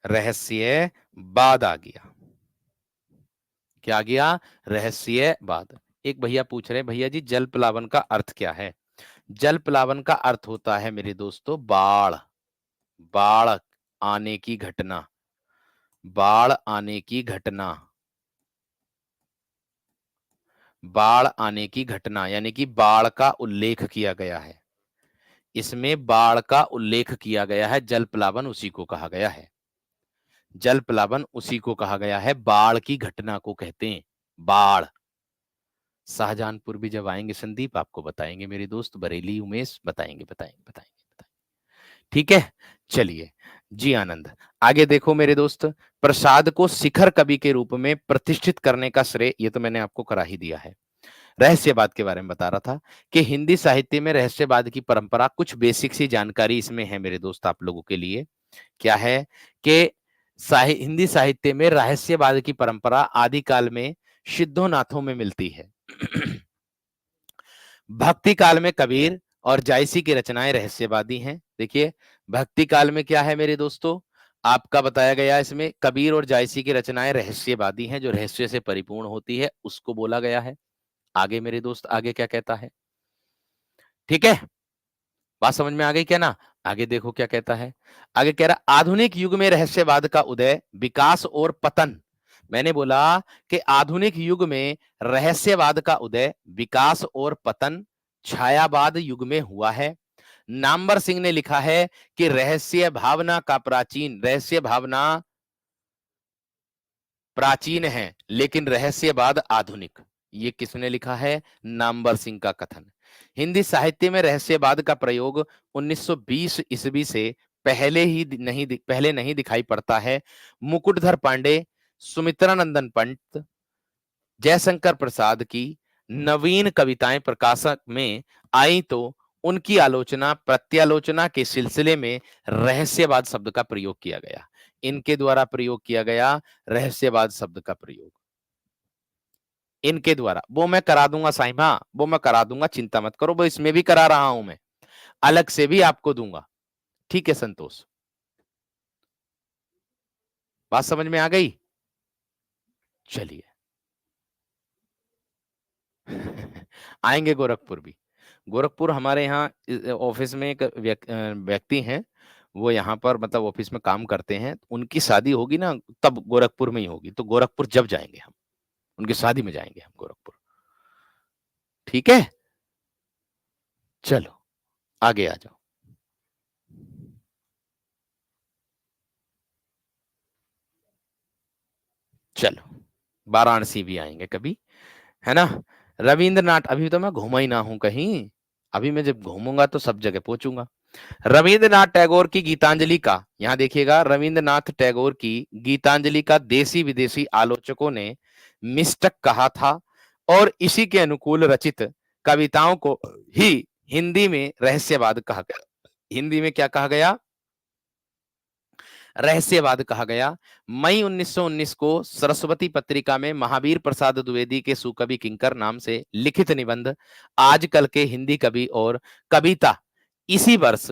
रहस्यवाद आ गया। क्या आ गया? रहस्यवाद। एक भैया पूछ रहे, भैया जी जल प्लावन का अर्थ क्या है? जल प्लावन का अर्थ होता है मेरे दोस्तों बाढ़। बाढ़ आने की घटना। बाढ़ आने की घटना। बाढ़ आने की घटना यानी कि बाढ़ का उल्लेख किया गया है। इसमें बाढ़ का उल्लेख किया गया है, जल प्लावन उसी को कहा गया है। जल प्लावन उसी को कहा गया है, बाढ़ की घटना को कहते हैं बाढ़। शाहजहांपुर भी जब आएंगे संदीप आपको बताएंगे मेरे दोस्त, बरेली उमेश बताएंगे बताएंगे बताएंगे बताएंगे। ठीक है, चलिए जी आनंद। आगे देखो मेरे दोस्त, प्रसाद को शिखर कवि के रूप में प्रतिष्ठित करने का श्रेय, ये तो मैंने आपको करा ही दिया है। रहस्यवाद के बारे में बता रहा था कि हिंदी साहित्य में रहस्यवाद की परंपरा, कुछ बेसिक सी जानकारी इसमें है मेरे दोस्त आप लोगों के लिए। क्या है कि हिंदी साहित्य में रहस्यवाद की परंपरा आदिकाल में सिद्धोनाथों में मिलती है। भक्ति काल में कबीर और जायसी की रचनाएं रहस्यवादी हैं। देखिए भक्ति काल में क्या है मेरे दोस्तों, आपका बताया गया इसमें कबीर और जायसी की रचनाएं रहस्यवादी हैं, जो रहस्य से परिपूर्ण होती है उसको बोला गया है। आगे मेरे दोस्त आगे क्या कहता है, ठीक है, बात समझ में आ गई क्या ना? आगे देखो क्या कहता है। आगे कह रहा आधुनिक युग में रहस्यवाद का उदय, विकास और पतन। मैंने बोला कि आधुनिक युग में रहस्यवाद का उदय, विकास और पतन छायावाद युग में हुआ है। नामवर सिंह ने लिखा है कि रहस्य भावना प्राचीन है लेकिन रहस्यवाद आधुनिक। ये किसने लिखा है? नामवर सिंह का कथन। हिंदी साहित्य में रहस्यवाद का प्रयोग 1920 ईस्वी से पहले नहीं दिखाई पड़ता है। मुकुटधर पांडे, सुमित्रानंदन पंत, जयशंकर प्रसाद की नवीन कविताएं प्रकाशक में आई तो उनकी आलोचना प्रत्यालोचना के सिलसिले में रहस्यवाद शब्द का प्रयोग किया गया। इनके द्वारा प्रयोग किया गया रहस्यवाद शब्द का प्रयोग, इनके द्वारा। वो मैं करा दूंगा साहिबा, वो मैं करा दूंगा, चिंता मत करो, वो इसमें भी करा रहा हूं मैं, अलग से भी आपको दूंगा। ठीक है संतोष, बात समझ में आ गई? चलिए आएंगे गोरखपुर भी। गोरखपुर हमारे यहाँ ऑफिस में एक व्यक्ति हैं, वो यहाँ पर मतलब ऑफिस में काम करते हैं, उनकी शादी होगी ना तब गोरखपुर में ही होगी, तो गोरखपुर जब जाएंगे हम, उनकी शादी में जाएंगे हम गोरखपुर। ठीक है, चलो आगे आ जाओ। चलो वाराणसी भी आएंगे कभी, है ना? रविंद्रनाथ, अभी तो मैं घूमा ही ना हूं कहीं, अभी मैं जब घूमूंगा तो सब जगह पहुंचूंगा। रविंद्रनाथ टैगोर की गीतांजलि का, यहां देखिएगा, रविंद्रनाथ टैगोर की गीतांजलि का देसी विदेशी आलोचकों ने मिस्टक कहा था और इसी के अनुकूल रचित कविताओं को ही हिंदी में रहस्यवाद कहा गया। हिंदी में क्या कहा गया? रहस्यवाद कहा गया। मई 1919 को सरस्वती पत्रिका में महावीर प्रसाद द्विवेदी के सुकवि किंकर नाम से लिखित निबंध आजकल के हिंदी कवि और कविता इसी वर्ष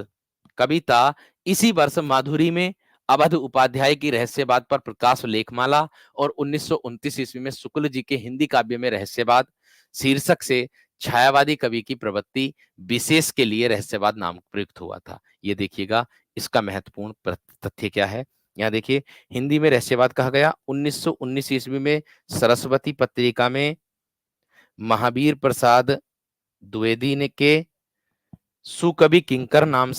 कविता इसी वर्ष माधुरी में अवध उपाध्याय की रहस्यवाद पर प्रकाश लेखमाला और 1929 ईस्वी में शुक्ल जी के हिंदी काव्य में रहस्यवाद शीर्षक से छायावादी कवि की प्रवृत्ति विशेष के लिए रहस्यवाद नाम प्रयुक्त हुआ था। ये देखिएगा इसका महत्वपूर्ण तथ्य क्या है। यहाँ देखिए हिंदी में रहस्यवाद कहा गया 1919 ईस्वी में सरस्वती पत्रिका में महावीर प्रसाद द्विवेदी ने के सुकवि किंकर नाम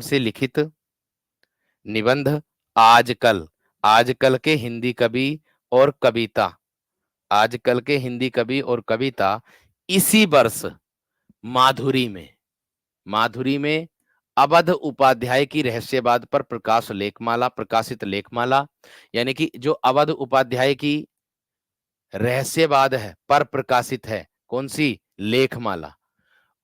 से लिखित निबंध आजकल आजकल के हिंदी कवि और कविता आजकल के हिंदी कवि और कविता इसी वर्ष माधुरी में अवध उपाध्याय की रहस्यवाद पर प्रकाशित लेखमाला, यानी कि जो अवध उपाध्याय की रहस्यवाद है पर प्रकाशित है, कौन सी? लेखमाला।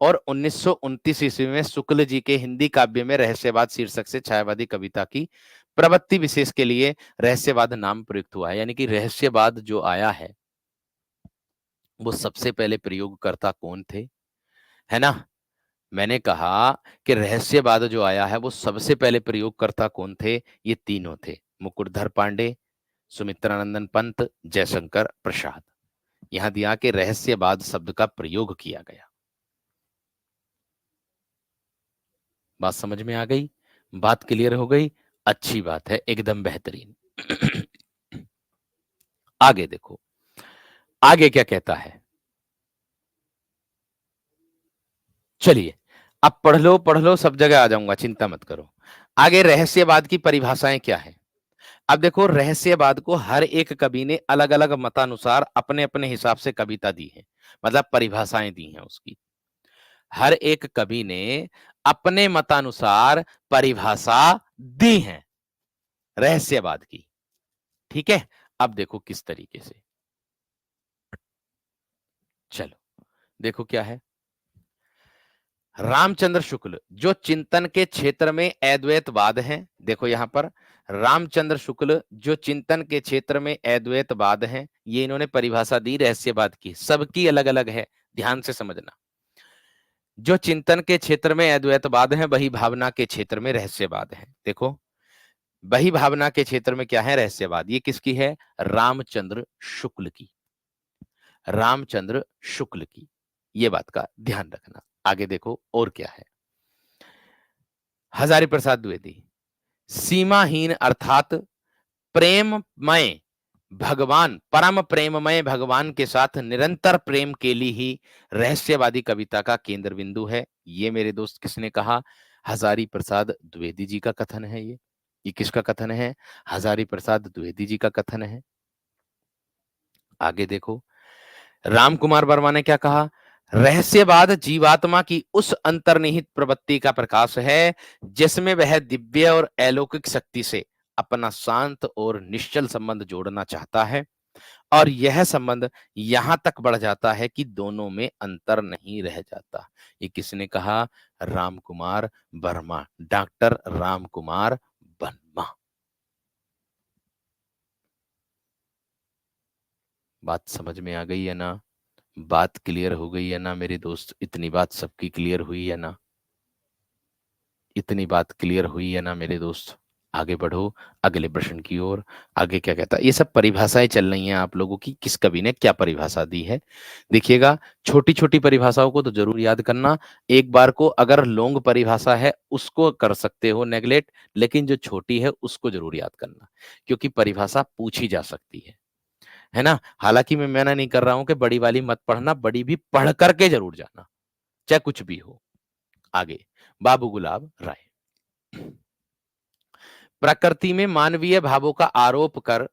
और 1929 ईस्वी में शुक्ल जी के हिंदी काव्य में रहस्यवाद शीर्षक से छायावादी कविता की प्रवृत्ति विशेष के लिए रहस्यवाद नाम प्रयुक्त हुआ है। यानी कि रहस्यवाद जो आया है, वो सबसे पहले प्रयोगकर्ता कौन थे? है ना? मैंने कहा कि रहस्यवाद जो आया है, वो सबसे पहले प्रयोगकर्ता कौन थे? ये तीनों थे। मुकुटधर पांडे, सुमित्रानंदन पंत, जयशंकर प्रसाद। यहाँ दिया कि रहस्यवाद शब्द का प्रयोग किया गया। बात समझ में आ गई? बात क्लियर हो गई? अच्छी बात है, एकदम बेहतरीन। आगे देखो, आगे क्या कहता है? चलिए, अब पढ़ लो, सब जगह आ जाऊँगा, चिंता मत करो। आगे रहस्यवाद की परिभाषाएँ क्या हैं? अब देखो, रहस्यवाद को हर एक कवि ने अलग-अलग मतानुसार अपने-अपने हिसाब से कविता दी है, मतलब परिभाषाएँ दी हैं उसकी। हर एक कवि ने अपने मतानुसार परिभाषा दी है रहस्यवाद की, ठीक है? अब देखो किस तरीके से। चलो, देखो क्या है? रामचंद्र शुक्ल जो चिंतन के क्षेत्र में अद्वैतवाद हैं, देखो यहाँ पर रामचंद्र शुक्ल जो चिंतन के क्षेत्र में अद्वैतवाद हैं, ये इन्होंने परिभाषा दी रहस्यवाद की, सबकी अलग-अलग है, ध्यान से समझना। जो चिंतन के क्षेत्र में अद्वैतवाद है, वही भावना के क्षेत्र में रहस्यवाद है। देखो, वही भावना के क्षेत्र में क्या है? रहस्यवाद। ये किसकी है? रामचंद्र शुक्ल की। रामचंद्र शुक्ल की। ये बात का ध्यान रखना। आगे देखो और क्या है? हजारी प्रसाद द्विवेदी सीमाहीन अर्थात प्रेममय भगवान, परम प्रेममय भगवान के साथ निरंतर प्रेम के लिए ही रहस्यवादी कविता का केंद्र बिंदु है। ये मेरे दोस्त किसने कहा? हजारी प्रसाद द्विवेदी जी का कथन है ये। ये किसका कथन है? हजारी प्रसाद द्विवेदी जी का कथन है। आगे देखो, रामकुमार वर्मा ने क्या कहा? रहस्यवाद जीवात्मा की उस अंतर्निहित प्रवृत्ति का प्रकाश है, जिसमें वह दिव्य और अलौकिक शक्ति से अपना शांत और निश्चल संबंध जोड़ना चाहता है और यह संबंध यहां तक बढ़ जाता है कि दोनों में अंतर नहीं रह जाता। ये किसने कहा? रामकुमार वर्मा, डॉक्टर रामकुमार वर्मा। बात समझ में आ गई है ना? बात क्लियर हो गई है ना मेरे दोस्त? इतनी बात सबकी क्लियर हुई है ना? इतनी बात क्लियर हुई है ना मेरे दोस्त? आगे बढ़ो अगले प्रश्न की ओर। आगे क्या कहता है? ये सब परिभाषाएं चल रही हैं आप लोगों की, किस कवि ने क्या परिभाषा दी है। देखिएगा, छोटी छोटी परिभाषाओं को तो जरूर याद करना। एक बार को अगर लॉन्ग परिभाषा है उसको कर सकते हो नेगलेक्ट, लेकिन जो छोटी है उसको जरूर याद करना, क्योंकि परिभाषा पूछी जा सकती है ना? हालांकि मैं मना नहीं कर रहा हूं कि बड़ी वाली मत पढ़ना, बड़ी भी पढ़ करके जरूर जाना, चाहे कुछ भी हो। आगे, बाबू गुलाब राय प्रकृति में मानवीय भावों का आरोप कर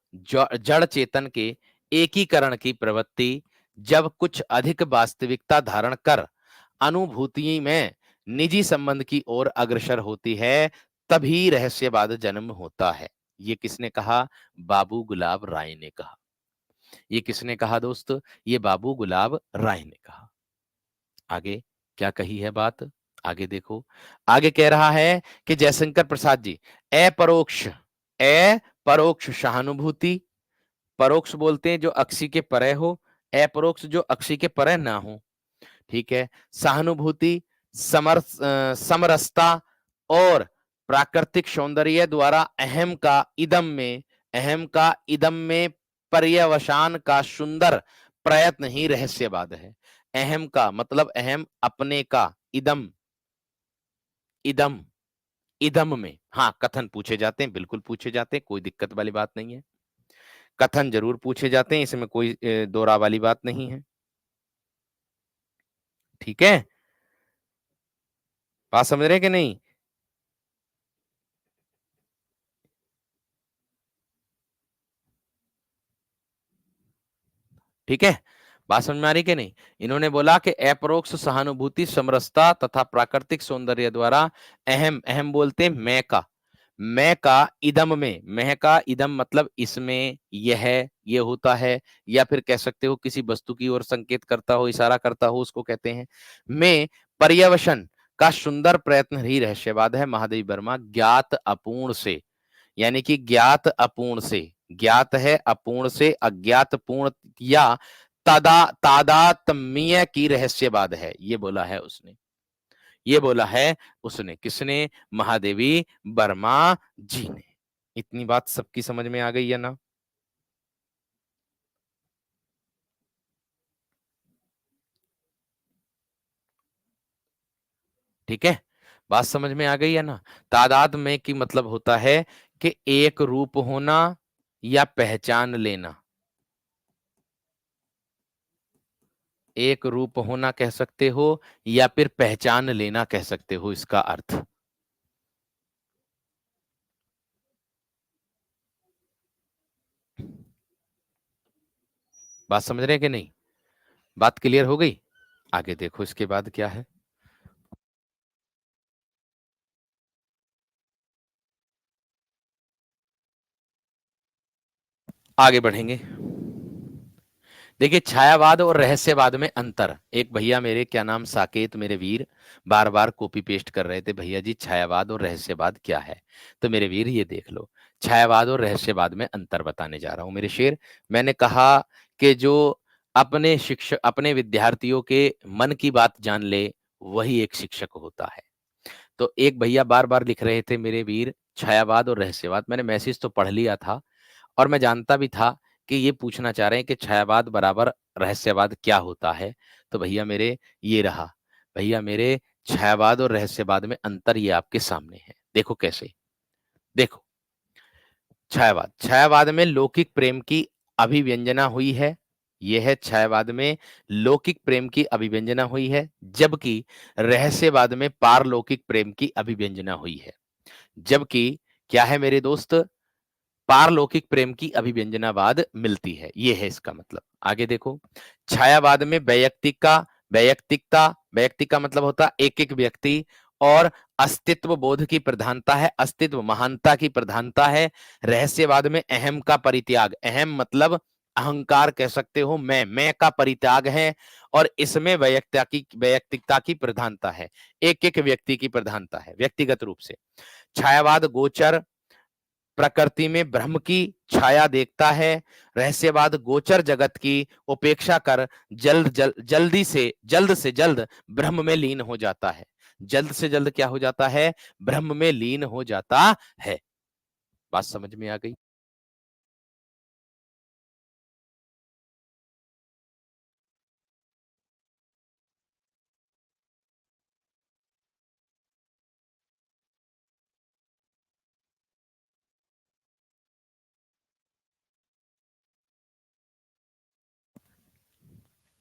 जड़ चेतन के एकीकरण की प्रवृत्ति जब कुछ अधिक वास्तविकता धारण कर अनुभूति में निजी संबंध की ओर अग्रसर होती है, तभी रहस्यवाद जन्म होता है। ये किसने कहा? बाबू गुलाब राय ने कहा। ये किसने कहा दोस्त? ये बाबू गुलाब राय ने कहा। आगे क्या कही है बात? आगे देखो, आगे कह रहा है कि जयशंकर प्रसाद जी अपरोक्ष अपरोक्ष सहानुभूति, परोक्ष बोलते हैं जो अक्षी के परे हो, अपरोक्ष जो अक्षी के परे ना हो, ठीक है। सहानुभूति, समरसता और प्राकृतिक सौंदर्य द्वारा अहम का इदम में पर्यवसान का सुंदर प्रयत्न ही रहस्यवाद है। अहम का मतलब अहम अपने का, इदम इदम इदम में, हाँ कथन पूछे जाते हैं, बिल्कुल पूछे जाते हैं, कोई दिक्कत वाली बात नहीं है। कथन जरूर पूछे जाते हैं, इसमें कोई दोरा वाली बात नहीं है, ठीक है। बात समझ रहे हैं कि नहीं? ठीक है, बात समझ में आ रही कि नहीं? इन्होंने बोला कि अपरोक्ष सहानुभूति, समरसता तथा प्राकृतिक सौंदर्य द्वारा अहम, अहम बोलते हैं मैं का इदम में, मैं का इदम मतलब इसमें, यह, ये होता है, या फिर कह सकते हो किसी वस्तु की ओर संकेत करता हो, इशारा करता हो, उसको कहते हैं में पर्यवसन का सुंदर प्रयत्न ही रहस्यवाद है। महादेवी वर्मा ज्ञात अपूर्ण से, यानी कि ज्ञात है अपूर्ण से अज्ञात पूर्ण या तादात्म्य की रहस्यवाद है, ये बोला है उसने। ये बोला है उसने, किसने? महादेवी वर्मा जी ने। इतनी बात सबकी समझ में आ गई है ना? ठीक है, बात समझ में आ गई है ना? तादाद में की मतलब होता है कि एक रूप होना या पहचान लेना। एक रूप होना कह सकते हो या फिर पहचान लेना कह सकते हो इसका अर्थ। बात समझ रहे हैं कि नहीं? बात क्लियर हो गई? आगे देखो इसके बाद क्या है। आगे बढ़ेंगे। देखिए छायावाद और रहस्यवाद में अंतर। एक भैया मेरे, क्या नाम, साकेत मेरे वीर, बार बार कॉपी पेस्ट कर रहे थे, भैया जी छायावाद और रहस्यवाद क्या है? तो मेरे वीर ये देख लो, छायावाद और रहस्यवाद में अंतर बताने जा रहा हूं मेरे शेर। मैंने कहा कि जो अपने शिक्षक अपने विद्यार्थियों के मन की बात जान ले, वही एक शिक्षक होता है। तो एक भैया बार बार लिख रहे थे मेरे वीर, छायावाद और रहस्यवाद। मैंने मैसेज तो पढ़ लिया था और मैं जानता भी था कि ये पूछना चाह रहे हैं कि छायावाद बराबर रहस्यवाद क्या होता है। तो भैया मेरे ये रहा, भैया मेरे छायावाद और रहस्यवाद में अंतर ये आपके सामने है। देखो कैसे, देखो छायावाद में लौकिक प्रेम की अभिव्यंजना हुई है। यह है छायावाद में लौकिक प्रेम की अभिव्यंजना हुई है, जबकि रहस्यवाद में पारलौकिक प्रेम की अभिव्यंजना हुई है। जबकि क्या है मेरे दोस्त? पारलौकिक प्रेम की अभिव्यंजनावाद मिलती है, ये है इसका मतलब। आगे देखो, छायावाद में वैयक्तिक का मतलब होता एक एक व्यक्ति और अस्तित्व बोध की प्रधानता है, अस्तित्व महानता की प्रधानता है। रहस्यवाद में अहम का परित्याग, अहम मतलब अहंकार कह सकते हो, मैं का परित्याग है, और इसमें वैयक्तिकता की प्रधानता है, एक एक व्यक्ति की प्रधानता है व्यक्तिगत रूप से। छायावाद गोचर प्रकृति में ब्रह्म की छाया देखता है। रहस्यवाद गोचर जगत की उपेक्षा कर जल्द से जल्द ब्रह्म में लीन हो जाता है। जल्द से जल्द क्या हो जाता है? ब्रह्म में लीन हो जाता है। बात समझ में आ गई?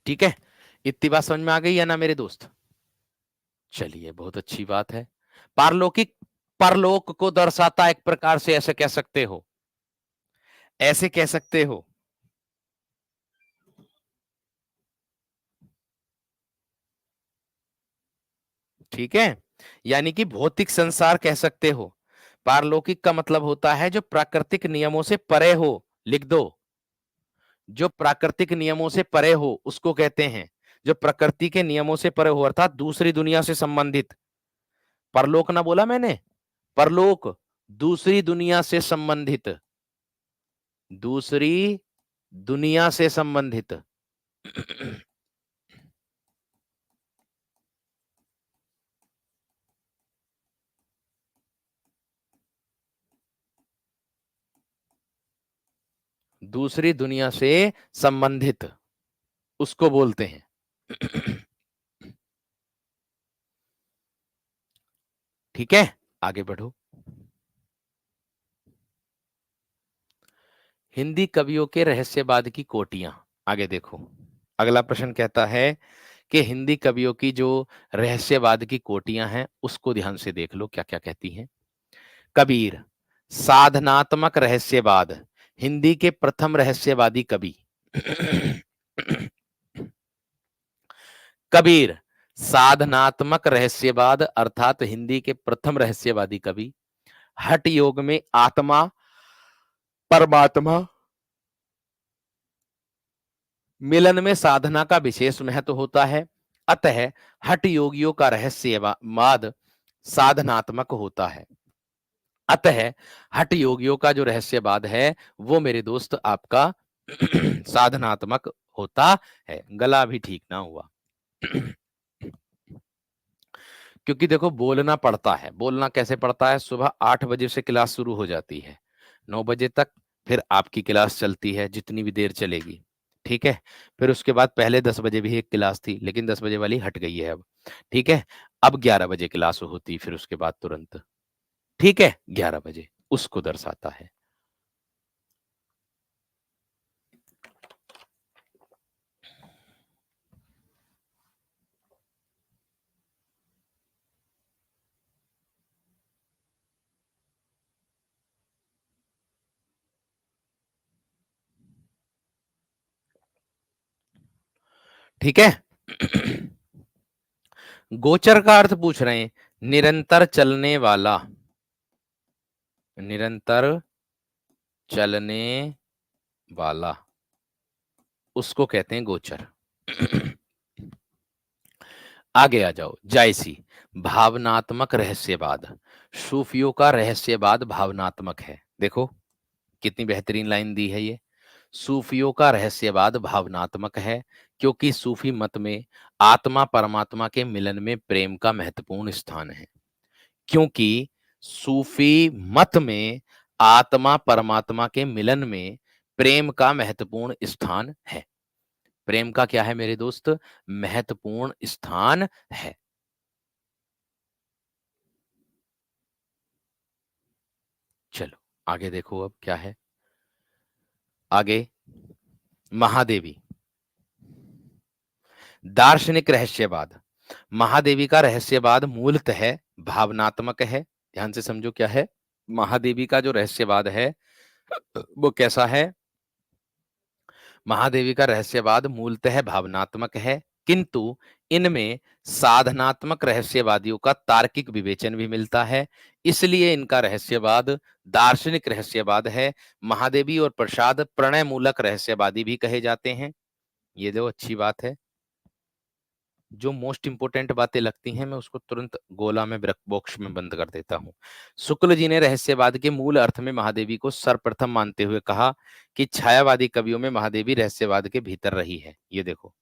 ठीक है, इतनी बात समझ में आ गई है ना मेरे दोस्त? चलिए, बहुत अच्छी बात है। पारलौकिक परलोक को दर्शाता एक प्रकार से, ऐसे कह सकते हो, ऐसे कह सकते हो। ठीक है, यानी कि भौतिक संसार कह सकते हो। पारलौकिक का मतलब होता है जो प्राकृतिक नियमों से परे हो। लिख दो, जो प्राकृतिक नियमों से परे हो उसको कहते हैं, जो प्रकृति के नियमों से परे हो, अर्थात दूसरी दुनिया से संबंधित। परलोक ना बोला मैंने, परलोक दूसरी दुनिया से संबंधित, दूसरी दुनिया से संबंधित। दूसरी दुनिया से संबंधित उसको बोलते हैं। ठीक है, आगे बढ़ो। हिंदी कवियों के रहस्यवाद की कोटियां। आगे देखो, अगला प्रश्न कहता है कि हिंदी कवियों की जो रहस्यवाद की कोटियां हैं उसको ध्यान से देख लो क्या क्या कहती हैं। कबीर, साधनात्मक रहस्यवाद, हिंदी के प्रथम रहस्यवादी कवि। कबीर, साधनात्मक रहस्यवाद अर्थात हिंदी के प्रथम रहस्यवादी कवि। हठ योग में आत्मा परमात्मा मिलन में साधना का विशेष महत्व होता है, अतः हठ योगियों का रहस्यवाद साधनात्मक होता है। अतः हठ योगियों का जो रहस्यवाद है वो मेरे दोस्त आपका साधनात्मक होता है। गला भी ठीक ना हुआ। क्योंकि देखो बोलना पड़ता है। बोलना कैसे पड़ता है? सुबह 8 बजे से क्लास शुरू हो जाती है। 9 बजे तक फिर आपकी क्लास चलती है जितनी भी देर चलेगी। ठीक है? फिर उसके बाद पहले 10 बजे भी एक क्लास थी, लेकिन 10 बजे वाली हट गई है अब। ठीक है? अब 11 बजे क्लास होती फिर उसके बाद तुरंत। ठीक है? 11 बजे उसको दर्शाता है। ठीक है? गोचर का अर्थ पूछ रहे हैं, निरंतर चलने वाला। निरंतर चलने वाला उसको कहते हैं गोचर। आगे आ जाओ, जायसी। भावनात्मक रहस्यवाद। सूफियों का रहस्यवाद भावनात्मक है। देखो कितनी बेहतरीन लाइन दी है ये। सूफियों का रहस्यवाद भावनात्मक है क्योंकि सूफी मत में आत्मा परमात्मा के मिलन में प्रेम का महत्वपूर्ण स्थान है। क्योंकि सूफी मत में आत्मा परमात्मा के मिलन में प्रेम का महत्वपूर्ण स्थान है। प्रेम का क्या है मेरे दोस्त? महत्वपूर्ण स्थान है। चलो आगे देखो अब क्या है। आगे महादेवी। दार्शनिक रहस्यवाद। महादेवी का रहस्यवाद मूलतः भावनात्मक है। ध्यान से समझो क्या है। महादेवी का जो रहस्यवाद है वो कैसा है? महादेवी का रहस्यवाद मूलतः भावनात्मक है, किंतु इनमें साधनात्मक रहस्यवादियों का तार्किक विवेचन भी मिलता है। इसलिए इनका रहस्यवाद दार्शनिक रहस्यवाद है। महादेवी और प्रसाद प्रणय मूलक रहस्यवादी भी कहे जाते हैं। ये जो अच्छी बात है। जो मोस्ट इंपोर्टेंट बातें लगती हैं मैं उसको तुरंत गोला में बॉक्स में बंद कर देता हूं। शुक्ल जी ने रहस्यवाद के मूल अर्थ में महादेवी को सर्वप्रथम मानते हुए कहा कि छायावादी कवियों में महादेवी रहस्यवाद के भीतर रही है। ये देखो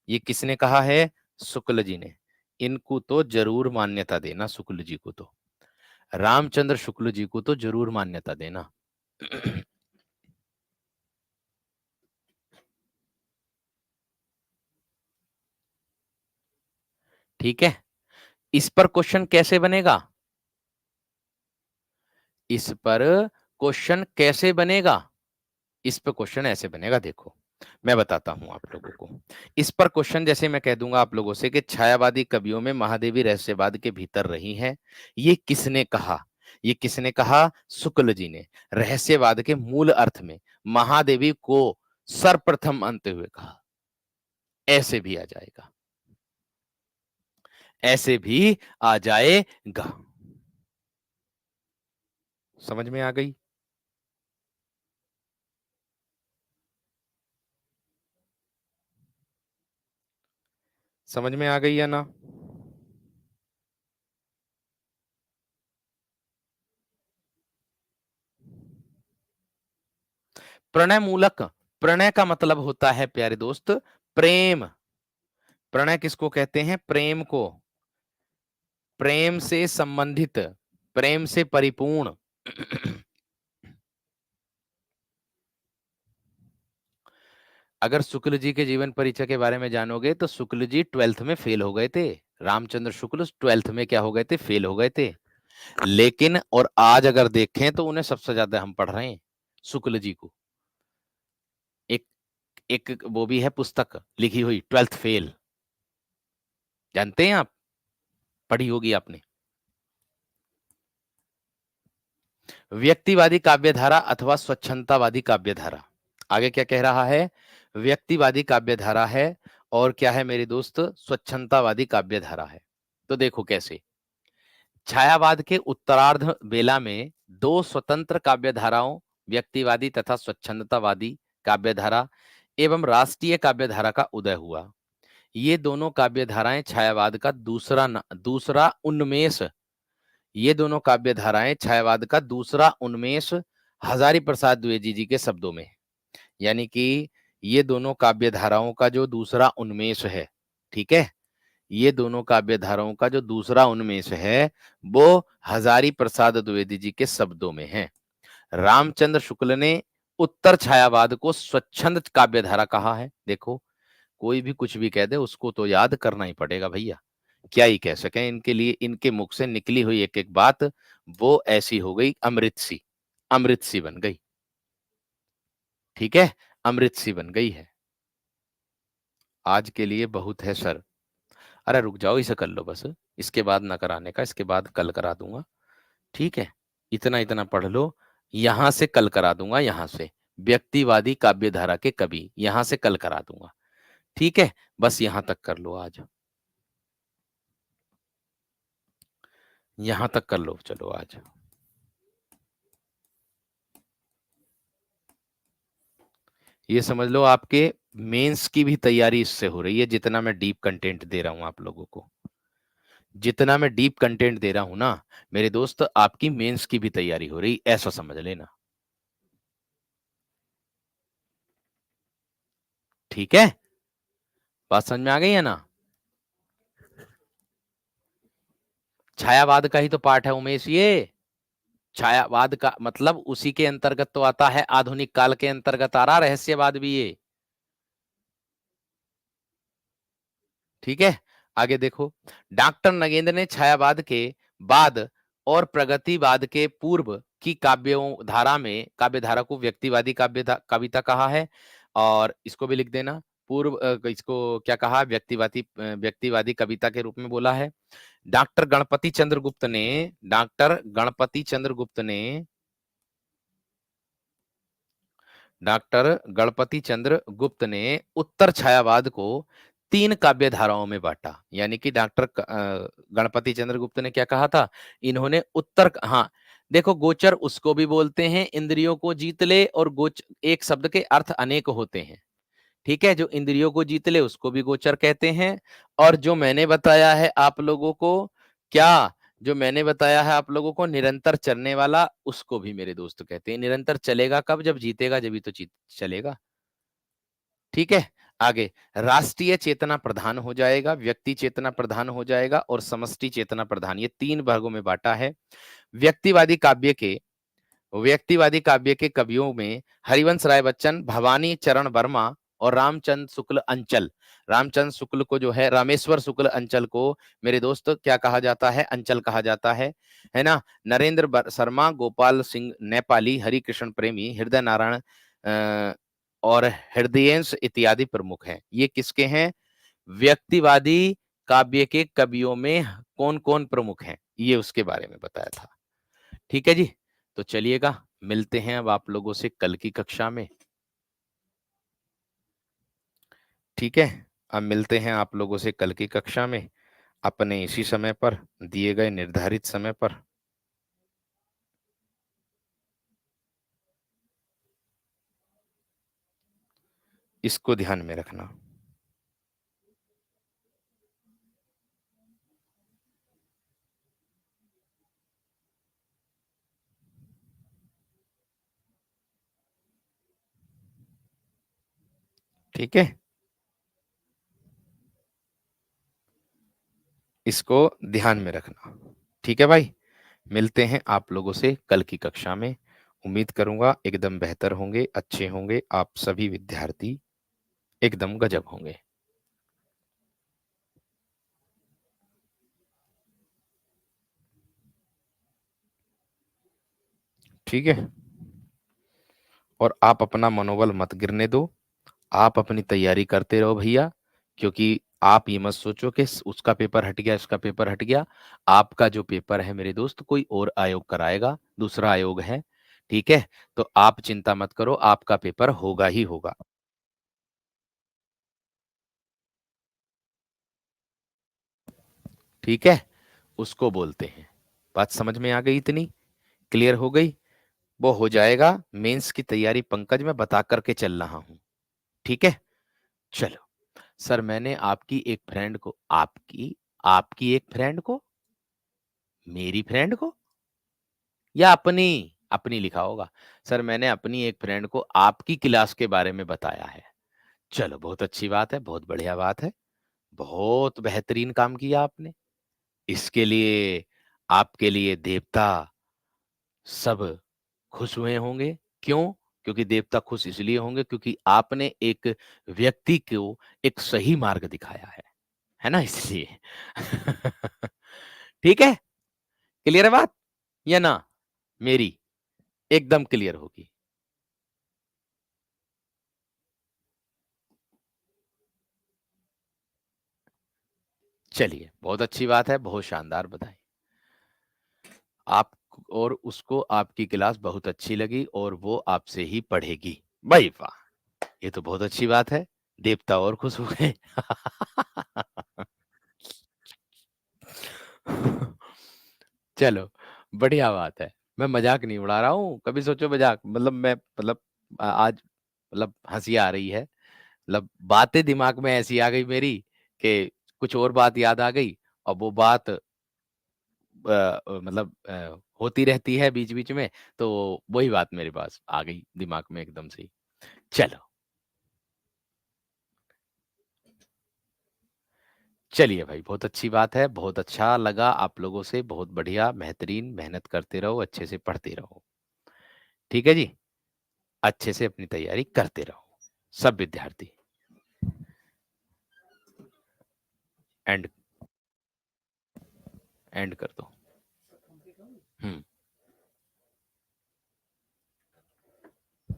ये किसने कहा है? शुक्ल जी ने। इनको तो जरूर मान्यता देना, शुक्ल जी को तो, रामचंद्र शुक्ल जी को तो जरूर मान्यता देना। ठीक है? इस पर क्वेश्चन कैसे बनेगा? इस पर क्वेश्चन कैसे बनेगा? इस पे क्वेश्चन ऐसे बनेगा, देखो मैं बताता हूं आप लोगों को। इस पर क्वेश्चन जैसे मैं कह दूंगा आप लोगों से कि छायावादी कवियों में महादेवी रहस्यवाद के भीतर रही हैं। ये किसने कहा? ये किसने कहा? शुक्ल जी ने रहस्यवाद के मूल अर्थ में महादेवी को सर्वप्रथम मानते हुए कहा। ऐसे भी आ जाएगा, ऐसे भी आ जाएगा। समझ में आ गई? समझ में आ गई या ना? प्रणय मूलक। प्रणय का मतलब होता है प्यारे दोस्त प्रेम। प्रणय किसको कहते हैं? प्रेम को। प्रेम से संबंधित, प्रेम से परिपूर्ण। अगर शुक्ल जी के जीवन परिचय के बारे में जानोगे तो शुक्ल जी 12th में फेल हो गए थे। रामचंद्र शुक्ल 12th में क्या हो गए थे? फेल हो गए थे। लेकिन और आज अगर देखें तो उन्हें सबसे ज्यादा हम पढ़ रहे हैं शुक्ल जी को। एक एक वो भी है पुस्तक लिखी हुई 12th फेल। जानते हैं आप? पढ़ी होगी आपने। व्यक्तिवादी काव्यधारा अथवा स्वच्छंदतावादी काव्यधारा। आगे क्या कह रहा है? व्यक्तिवादी काव्यधारा है और क्या है मेरे दोस्त? स्वच्छंदतावादी काव्यधारा है। तो देखो कैसे। छायावाद के उत्तरार्ध बेला में दो स्वतंत्र काव्यधाराओं, व्यक्तिवादी तथा स्वच्छंदतावादी काव्यधारा एवं राष्ट्रीय काव्यधारा का उदय हुआ। ये दोनों काव्यधाराएं छायावाद का दूसरा उन्मेष ये दोनों काव्य धाराएं छायावाद का दूसरा उन्मेष हजारी प्रसाद द्विवेदी जी के शब्दों में है। यानी कि ये दोनों काव्य धाराओं का जो दूसरा उन्मेष है, ठीक है, ये दोनों काव्य धाराओं का जो दूसरा उन्मेष है वो हजारी प्रसाद द्विवेदी जी के शब्दों में है। रामचंद्र शुक्ल ने उत्तर छायावाद को स्वच्छंद काव्य धारा कहा है। देखो, कोई भी कुछ भी कह दे उसको तो याद करना ही पड़ेगा भैया, क्या ही कह सकें इनके लिए। इनके मुख से निकली हुई एक एक बात वो ऐसी हो गई, अमृत सी बन गई, ठीक है, अमृत सी बन गई है। आज के लिए बहुत है सर। अरे रुक जाओ, इसे कर लो बस, इसके बाद ना कराने का, इसके बाद कल करा दूंगा, ठीक है। इतना इतना पढ़ लो, यहां से कल करा दूंगा, यहां से व्यक्तिवादी काव्य धारा के कवि, यहां से कल करा दूंगा, ठीक है। बस यहां तक कर लो आज, यहां तक कर लो, चलो आज। ये समझ लो आपके मेंस की भी तैयारी इससे हो रही है, जितना मैं डीप कंटेंट दे रहा हूं आप लोगों को, जितना मैं डीप कंटेंट दे रहा हूं ना मेरे दोस्त, आपकी मेंस की भी तैयारी हो रही, ऐसा समझ लेना, ठीक है। बात समझ में आ गई है ना? छायावाद का ही तो पाठ है उमेश ये। छायावाद का मतलब उसी के अंतर्गत तो आता है, आधुनिक काल के अंतर्गत आ रहा रहस्यवाद भी ये, ठीक है। आगे देखो, डॉक्टर नगेंद्र ने छायावाद के बाद और प्रगतिवाद के पूर्व की काव्यों धारा में, काव्य धारा को व्यक्तिवादी कविता कहा है, और इसको भी लिख देना, पूर्व इसको क्या कहा, व्यक्तिवादी कविता के रूप में बोला है। डॉक्टर गणपति चंद्र गुप्त ने डॉक्टर गणपति चंद्र गुप्त ने डॉक्टर गणपति चंद्र गुप्त ने उत्तर छायावाद को 3 काव्य धाराओं में बांटा। यानी कि डॉक्टर गणपति चंद्र गुप्त ने क्या कहा था, इन्होंने उत्तर, हाँ देखो, गोचर उसको भी बोलते हैं इंद्रियों को जीत ले, और एक शब्द के अर्थ अनेक होते हैं, ठीक है। जो इंद्रियों को जीत ले उसको भी गोचर कहते हैं, और जो मैंने बताया है आप लोगों को, क्या, जो मैंने बताया है आप लोगों को निरंतर चलने वाला, उसको भी मेरे दोस्त कहते हैं। निरंतर चलेगा कब, जब जीतेगा, जब ही तो चलेगा, ठीक है। आगे, राष्ट्रीय चेतना प्रधान हो जाएगा, व्यक्ति चेतना प्रधान हो जाएगा, और समष्टि चेतना प्रधान, ये 3 भागों में बांटा है। व्यक्तिवादी काव्य के व्यक्तिवादी काव्य के कवियों में हरिवंश राय बच्चन, भवानी चरण वर्मा और रामचंद्र शुक्ल अंचल। रामचंद्र शुक्ल को जो है, रामेश्वर शुक्ल अंचल को मेरे दोस्त क्या कहा जाता है, अंचल कहा जाता है ना। नरेंद्र शर्मा, गोपाल सिंह नेपाली, हरिकृष्ण प्रेमी, हृदय नारायण और हृदयेश इत्यादि प्रमुख हैं। ये किसके हैं, व्यक्तिवादी काव्य के कवियों में कौन कौन प्रमुख हैं, ये उसके बारे में बताया था, ठीक है जी। तो चलिएगा, मिलते हैं अब आप लोगों से कल की कक्षा में, ठीक है। अब मिलते हैं आप लोगों से कल की कक्षा में, अपने इसी समय पर, दिए गए निर्धारित समय पर। इसको ध्यान में रखना, ठीक है। इसको ध्यान में रखना, ठीक है भाई। मिलते हैं आप लोगों से कल की कक्षा में। उम्मीद करूंगा एकदम बेहतर होंगे, अच्छे होंगे, आप सभी विद्यार्थी एकदम गजब होंगे, ठीक है। और आप अपना मनोबल मत गिरने दो, आप अपनी तैयारी करते रहो भैया, क्योंकि आप ये मत सोचो कि उसका पेपर हट गया, इसका पेपर हट गया। आपका जो पेपर है मेरे दोस्त, कोई और आयोग कराएगा, दूसरा आयोग है, ठीक है। तो आप चिंता मत करो, आपका पेपर होगा ही होगा, ठीक है। उसको बोलते हैं, बात समझ में आ गई, इतनी क्लियर हो गई। वो हो जाएगा, मेंस की तैयारी पंकज मैं बता करके चल रहा हूँ, ठीक है। चलो सर, मैंने आपकी एक फ्रेंड को, आपकी आपकी एक फ्रेंड को मेरी फ्रेंड को या अपनी? अपनी लिखा होगा। सर मैंने अपनी एक फ्रेंड को आपकी क्लास के बारे में बताया है। चलो बहुत अच्छी बात है, बहुत बढ़िया बात है। बहुत बेहतरीन काम किया आपने। इसके लिए आपके लिए देवता सब खुश हुए होंगे। क्यों? क्योंकि देवता खुश इसलिए होंगे क्योंकि आपने एक व्यक्ति को एक सही मार्ग दिखाया है ना इसलिए। ठीक है? क्लियर है बात या ना? मेरी एकदम क्लियर होगी। चलिए, बहुत अच्छी बात है, बहुत शानदार बधाई। आप और उसको आपकी क्लास बहुत अच्छी लगी और वो आपसे ही पढ़ेगी। भाई वाह! ये तो बहुत अच्छी बात है। देवता और खुश हो गए। चलो, बढ़िया बात है। मैं मज़ाक नहीं उड़ा रहा हूँ, कभी सोचो मज़ाक मतलब मैं मतलब आज मतलब हँसी आ रही है। मतलब बातें दिमाग में ऐसी आ गई मेरी कि कुछ और बात याद आ गई और वो बात मतलब होती रहती है बीच-बीच में, तो वही बात मेरे पास आ गई दिमाग में एकदम से ही। चलो, चलिए भाई बहुत अच्छी बात है, बहुत अच्छा लगा आप लोगों से, बहुत बढ़िया, बेहतरीन, मेहनत करते रहो, अच्छे से पढ़ते रहो। ठीक है जी? अच्छे से अपनी तैयारी करते रहो, सब विद्यार्थी। एंड एंड कर दो।